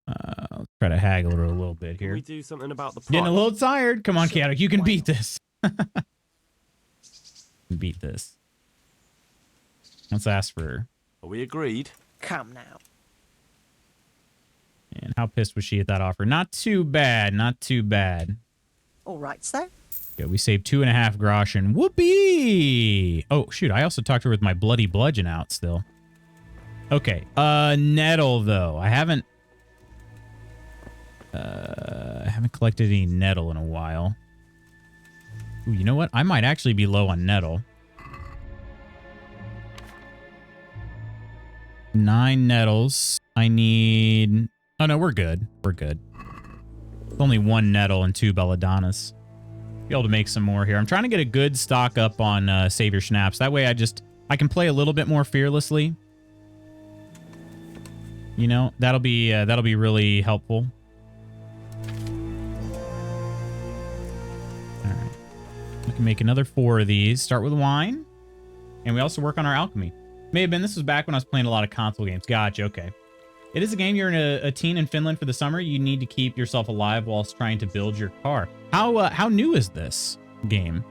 Let's try to haggle her a little bit Can here. we do something about the price? Getting a little tired. Come on, Sure, Kato. You can why beat not? this. Beat this. Let's ask for her. Are we agreed? Come now. And how pissed was she at that offer? Not too bad. Not too bad. All right, so. Yeah, we saved 2.5 groschen. Whoopee! Oh, shoot. I also talked to her with my bloody bludgeon out still. Okay. Nettle, though. I haven't collected any nettle in a while. Ooh, you know what? I might actually be low on nettle. 9 nettles. I need... Oh, no, we're good. We're good. Only 1 nettle and 2 belladonnas. Be able to make some more here. I'm trying to get a good stock up on Savior Schnapps. That way I can play a little bit more fearlessly. You know, that'll be really helpful. All right. We can make another 4 of these. Start with wine. And we also work on our alchemy. May have been, this was back when I was playing a lot of console games. Gotcha, okay. It is a game. You're in a teen in Finland for the summer. You need to keep yourself alive whilst trying to build your car. How new is this game?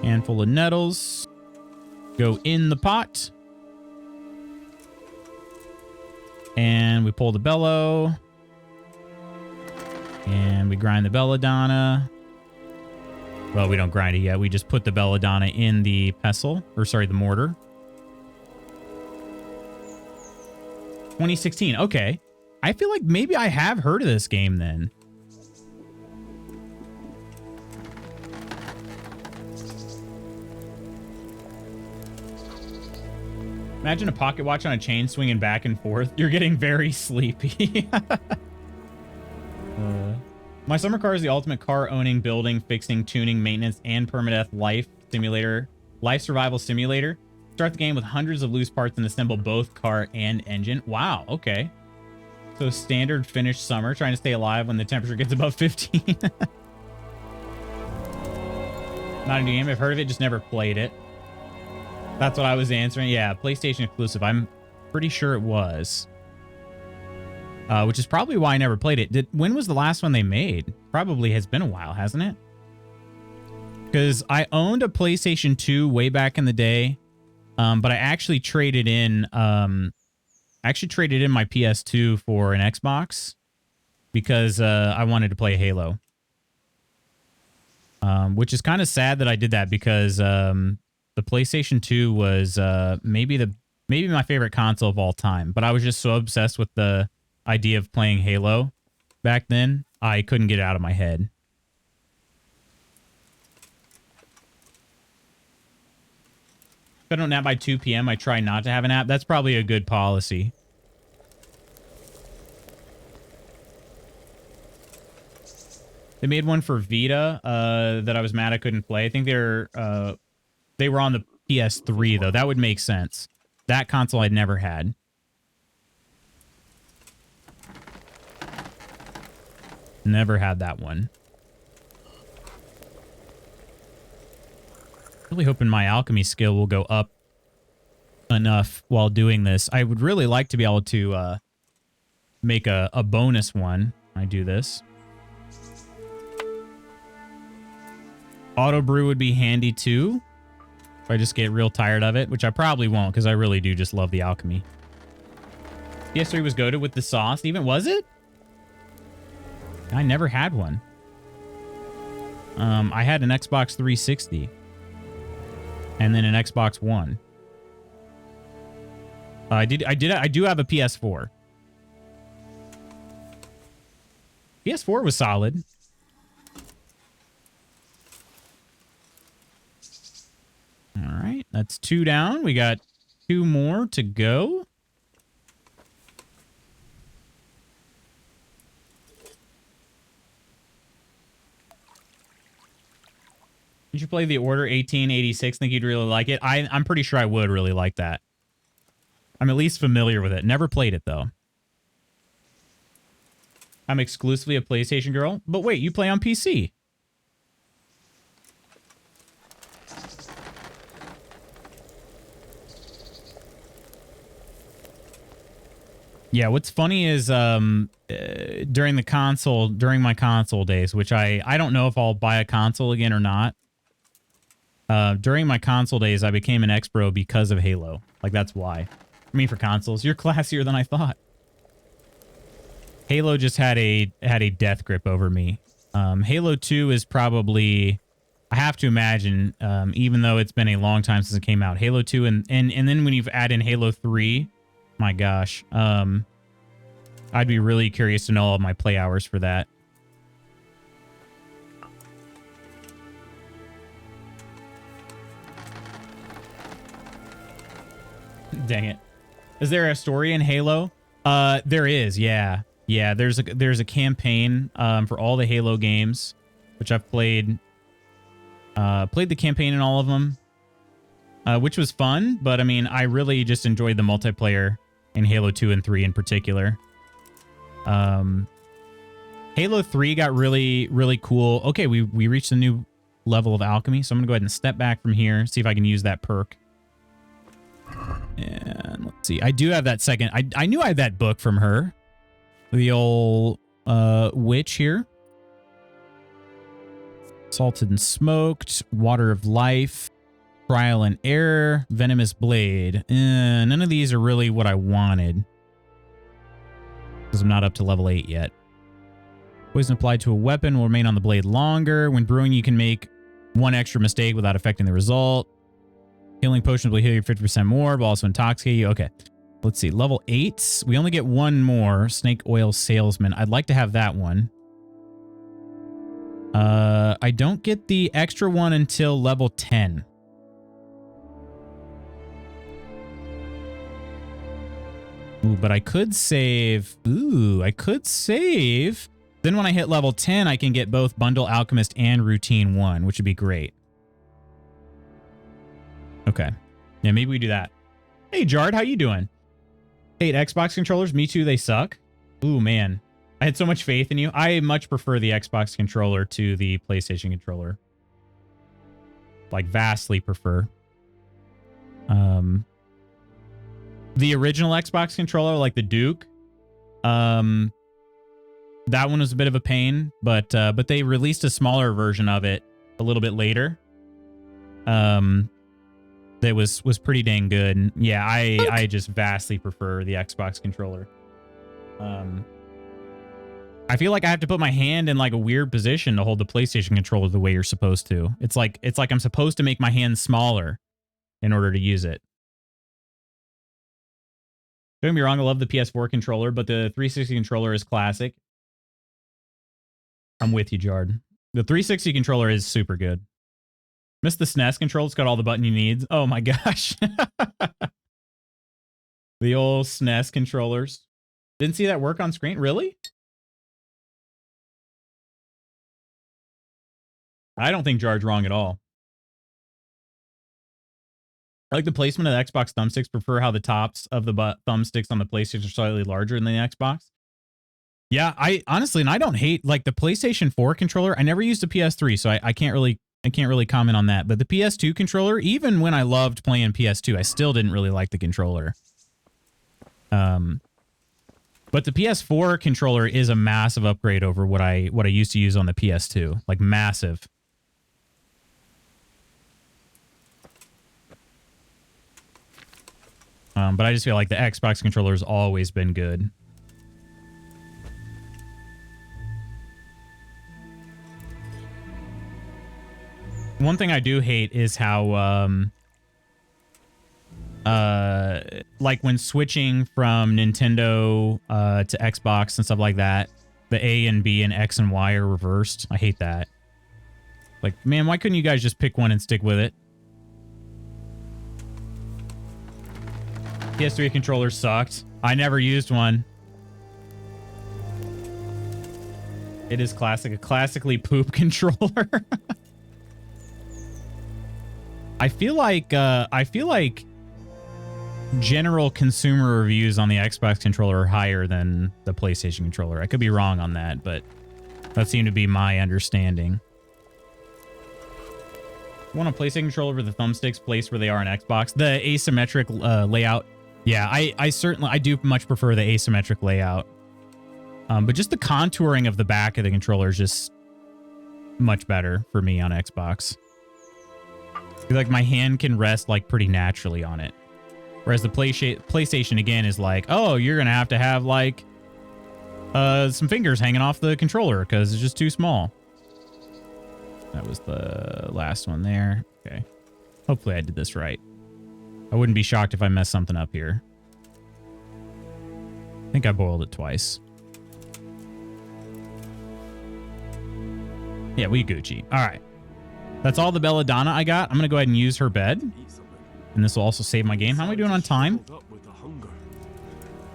Handful of nettles. Go in the pot. And we pull the bellow. And we grind the belladonna. Well, we don't grind it yet. We just put the belladonna in the pestle. Or sorry, the mortar. 2016. Okay. I feel like maybe I have heard of this game then. Imagine a pocket watch on a chain swinging back and forth. You're getting very sleepy. My summer car is the ultimate car owning, building, fixing, tuning, maintenance, and permadeath life survival simulator. Start the game with hundreds of loose parts and assemble both car and engine. Wow, okay. So standard Finnish summer, trying to stay alive when the temperature gets above 15. Not a new game. I've heard of it, just never played it. That's what I was answering. Yeah, PlayStation exclusive. I'm pretty sure it was. Which is probably why I never played it. When was the last one they made? Probably has been a while, hasn't it? Because I owned a PlayStation 2 way back in the day. But I actually traded in my PS2 for an Xbox because I wanted to play Halo. Which is kind of sad that I did that because the PlayStation 2 was maybe my favorite console of all time. But I was just so obsessed with the idea of playing Halo back then, I couldn't get it out of my head. If I don't nap by 2 p.m., I try not to have a nap. That's probably a good policy. They made one for Vita that I was mad I couldn't play. I think they were on the PS3, though. That would make sense. That console I'd never had. Never had that one. Really hoping my alchemy skill will go up enough while doing this. I would really like to be able to make a bonus one when I do this. Auto brew would be handy too. If I just get real tired of it, which I probably won't because I really do just love the alchemy. PS3 was goated with the sauce. Even was it? I never had one. I had an Xbox 360. And then an Xbox One. I do have a PS4. PS4 was solid. All right, that's 2 down. We got 2 more to go. You should play The Order 1886. Think you'd really like it. I'm pretty sure I would really like that. I'm at least familiar with it. Never played it, though. I'm exclusively a PlayStation girl. But wait, you play on PC. Yeah, what's funny is during my console days, which I don't know if I'll buy a console again or not. During my console days, I became an X-Bro because of Halo. Like, that's why. I mean, for consoles, you're classier than I thought. Halo just had a death grip over me. Halo 2 is probably, I have to imagine, even though it's been a long time since it came out, Halo 2 and then when you add in Halo 3, my gosh, I'd be really curious to know all of my play hours for that. Dang it. Is there a story in Halo? There is, yeah. Yeah, there's a campaign for all the Halo games, which I've played. Played the campaign in all of them, which was fun, but I mean, I really just enjoyed the multiplayer in Halo 2 and 3 in particular. Halo 3 got really, really cool. Okay, we reached a new level of alchemy, so I'm gonna go ahead and step back from here, see if I can use that perk. And let's see. I do have that second. I knew I had that book from her. The old witch here. Salted and smoked. Water of life. Trial and error. Venomous blade. None of these are really what I wanted. Because I'm not up to level 8 yet. Poison applied to a weapon will remain on the blade longer. When brewing, you can make one extra mistake without affecting the result. Healing potion will heal you 50% more, but also intoxicate you. Okay. Let's see. Level 8. We only get one more. Snake oil salesman. I'd like to have that one. I don't get the extra one until level 10. Ooh, but I could save. Ooh, I could save. Then when I hit level 10, I can get both Bundle Alchemist and Routine 1, which would be great. Okay. Yeah, maybe we do that. Hey, Jard, how you doing? Hate Xbox controllers? Me too, they suck. Ooh, man. I had so much faith in you. I much prefer the Xbox controller to the PlayStation controller. Like, vastly prefer. The original Xbox controller, like the Duke, that one was a bit of a pain, but they released a smaller version of it a little bit later. That was pretty dang good. And yeah, I just vastly prefer the Xbox controller. I feel like I have to put my hand in like a weird position to hold the PlayStation controller the way you're supposed to. It's like I'm supposed to make my hand smaller in order to use it. Don't get me wrong, I love the PS4 controller, but the 360 controller is classic. I'm with you, Jard. The 360 controller is super good. Miss the SNES control. It's got all the button you need. Oh my gosh. The old SNES controllers. Didn't see that work on screen. Really? I don't think Jar's wrong at all. I like the placement of the Xbox thumbsticks. Prefer how the tops of the thumbsticks on the PlayStation are slightly larger than the Xbox. Yeah, I honestly, and I don't hate like the PlayStation 4 controller. I never used a PS3, so I can't really comment on that. But the PS2 controller, even when I loved playing PS2, I still didn't really like the controller. But the PS4 controller is a massive upgrade over what I used to use on the PS2. Like massive. But I just feel like the Xbox controller has always been good. One thing I do hate is how, like when switching from Nintendo to Xbox and stuff like that, the A and B and X and Y are reversed. I hate that. Like, man, why couldn't you guys just pick one and stick with it? PS3 controller sucked. I never used one. It is classic, a classically poop controller. I feel like general consumer reviews on the Xbox controller are higher than the PlayStation controller. I could be wrong on that, but that seemed to be my understanding. Want a PlayStation controller with the thumbsticks placed where they are on Xbox? The asymmetric layout Yeah, I certainly do much prefer the asymmetric layout. But just the contouring of the back of the controller is just much better for me on Xbox. I feel like my hand can rest like pretty naturally on it. Whereas the PlayStation again is like, oh, you're gonna have to have like some fingers hanging off the controller because it's just too small. That was the last one there. Okay. Hopefully I did this right. I wouldn't be shocked if I messed something up here. I think I boiled it twice. Yeah, we Gucci. All right. That's all the Belladonna I got. I'm going to go ahead and use her bed. And this will also save my game. How am I doing on time?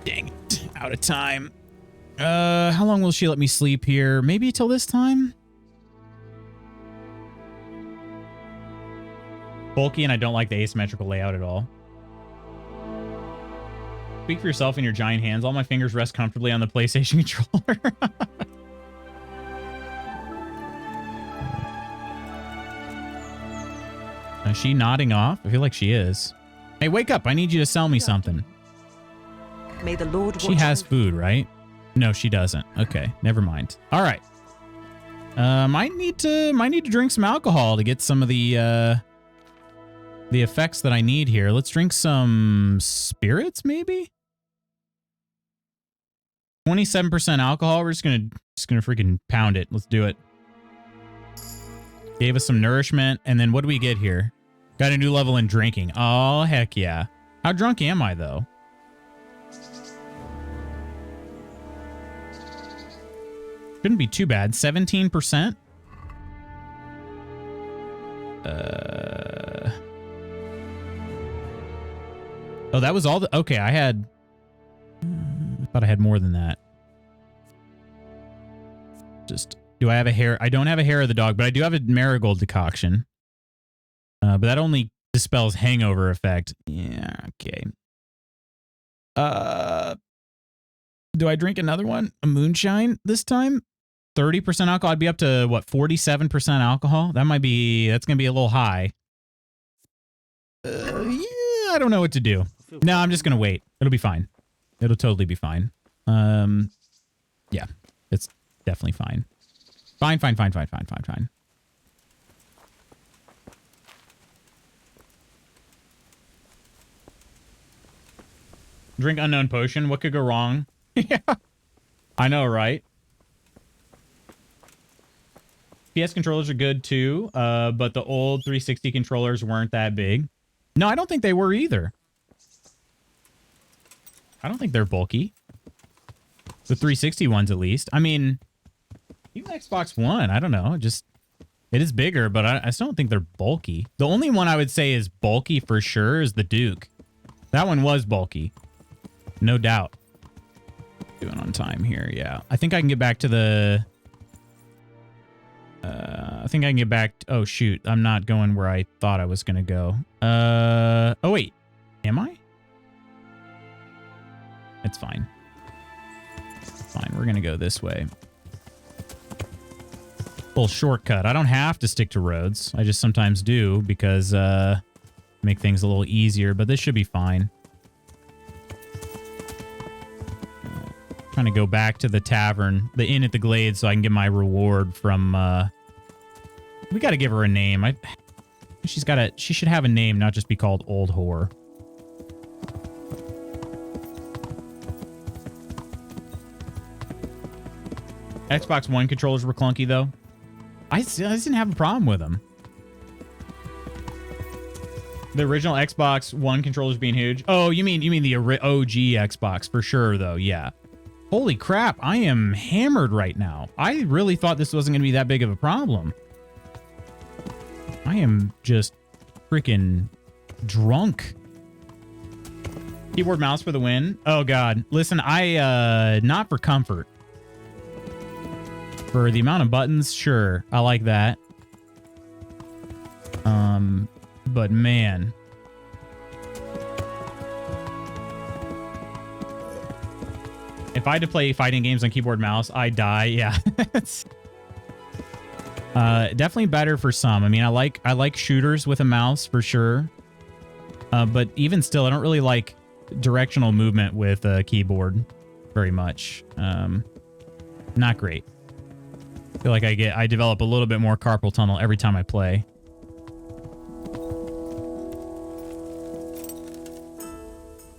Dang it. Out of time. How long will she let me sleep here? Maybe till this time? Bulky, and I don't like the asymmetrical layout at all. Speak for yourself in your giant hands. All my fingers rest comfortably on the PlayStation controller. Is she nodding off? I feel like she is. Hey, wake up. I need you to sell me something. May the Lord She watch has over- food, right? No, she doesn't. Okay, never mind. All right. Might need to drink some alcohol to get some of the effects that I need here. Let's drink some spirits, maybe? 27% alcohol. We're just gonna freaking pound it. Let's do it. Gave us some nourishment, and then what do we get here? Got a new level in drinking. Oh, heck yeah. How drunk am I, though? Shouldn't be too bad. 17%? Oh, that was all the... Okay, I thought I had more than that. Just... Do I have a hair? I don't have a hair of the dog, but I do have a marigold decoction. But that only dispels hangover effect. Yeah, okay. Do I drink another one? A moonshine this time? 30% alcohol? I'd be up to, what, 47% alcohol? That's going to be a little high. Yeah, I don't know what to do. No, I'm just going to wait. It'll be fine. It'll totally be fine. Yeah, it's definitely fine. Fine. Drink unknown potion. What could go wrong? Yeah. I know, right? PS controllers are good too, but the old 360 controllers weren't that big. No, I don't think they were either. I don't think they're bulky. The 360 ones, at least. I mean, even Xbox One, I don't know. It is bigger, but I still don't think they're bulky. The only one I would say is bulky for sure is the Duke. That one was bulky. No doubt. Doing on time here, yeah. I think I can get back to the... I think I can get back... Oh, shoot. I'm not going where I thought I was going to go. Oh, wait. Am I? It's fine. Fine, we're going to go this way. Little shortcut. I don't have to stick to roads. I just sometimes do because make things a little easier, but this should be fine. Trying to go back to the tavern, the inn at the Glades, so I can get my reward from we got to give her a name. She should have a name, not just be called Old Whore. Xbox One controllers were clunky though. I didn't have a problem with them. The original Xbox One controllers being huge. Oh, you mean the OG Xbox for sure though? Yeah. Holy crap! I am hammered right now. I really thought this wasn't going to be that big of a problem. I am just freaking drunk. Keyboard mouse for the win. Oh god. Listen, not for comfort. For the amount of buttons, sure. I like that. But man. If I had to play fighting games on keyboard mouse, I'd die. Yeah. It's definitely better for some. I mean, I like shooters with a mouse for sure. But even still, I don't really like directional movement with a keyboard very much. Not great. I feel like I develop a little bit more carpal tunnel every time I play.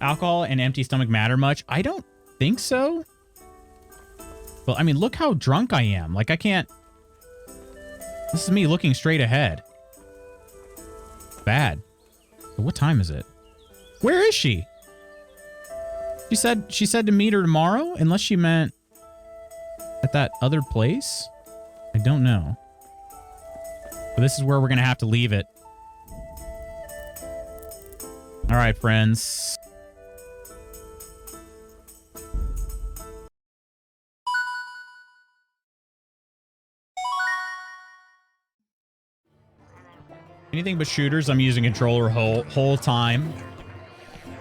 Alcohol and empty stomach matter much? I don't think so. Well, I mean, look how drunk I am. Like, I can't... This is me looking straight ahead. Bad. But what time is it? Where is she? She said to meet her tomorrow, unless she meant at that other place. I don't know. But this is where we're going to have to leave it. All right, friends. Anything but shooters. I'm using controller whole time.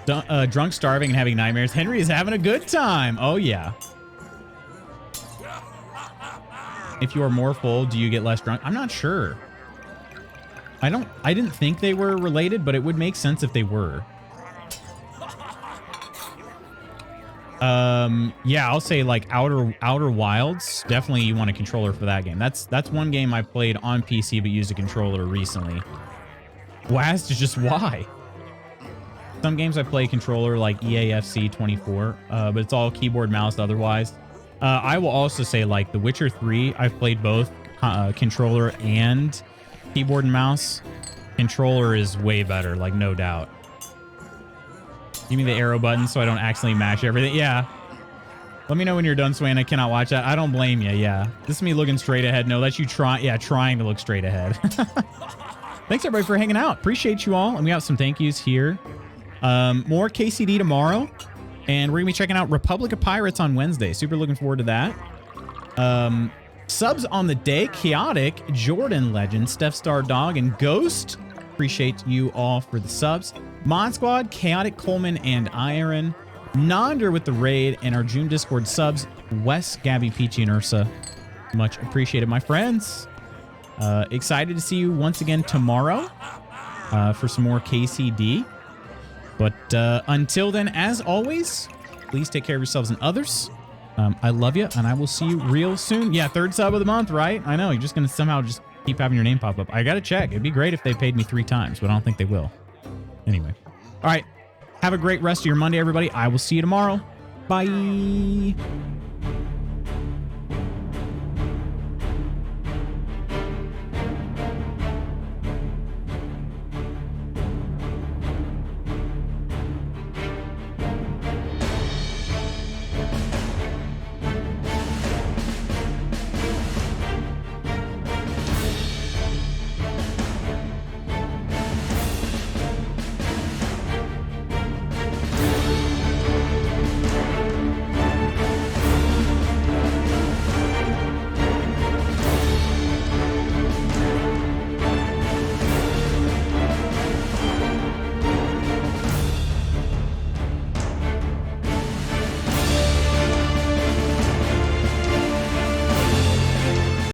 Drunk, starving, and having nightmares. Henry is having a good time. Oh, yeah. If you are more full, do you get less drunk? I'm not sure. I didn't think they were related, but it would make sense if they were. Yeah, I'll say like Outer Wilds. Definitely you want a controller for that game. That's one game I played on PC but used a controller recently. WASD is just why. Some games I play controller like EAFC 24, but it's all keyboard mouse otherwise. I will also say like The Witcher 3, I've played both controller and keyboard and mouse. Controller is way better, like no doubt. Give me the arrow button so I don't accidentally mash everything. Yeah. Let me know when you're done, Swain. I cannot watch that. I don't blame you. Yeah. This is me looking straight ahead. No, that's you trying to look straight ahead. Thanks everybody for hanging out. Appreciate you all. And we have some thank yous here. More KCD tomorrow. And we're going to be checking out Republic of Pirates on Wednesday. Super looking forward to that. Subs on the day. Chaotic, Jordan Legend, Steph Star Dog, and Ghost. Appreciate you all for the subs. Mod Squad, Chaotic, Coleman, and Iron. Nonder with the raid, and our June Discord subs, Wes, Gabby, Peachy, and Ursa. Much appreciated, my friends. Excited to see you once again tomorrow for some more KCD. But until then, as always, please take care of yourselves and others. I love you, and I will see you real soon. Yeah, 3rd sub of the month, right? I know, you're just going to somehow just keep having your name pop up. I got to check. It'd be great if they paid me 3 times, but I don't think they will. Anyway. All right. Have a great rest of your Monday, everybody. I will see you tomorrow. Bye.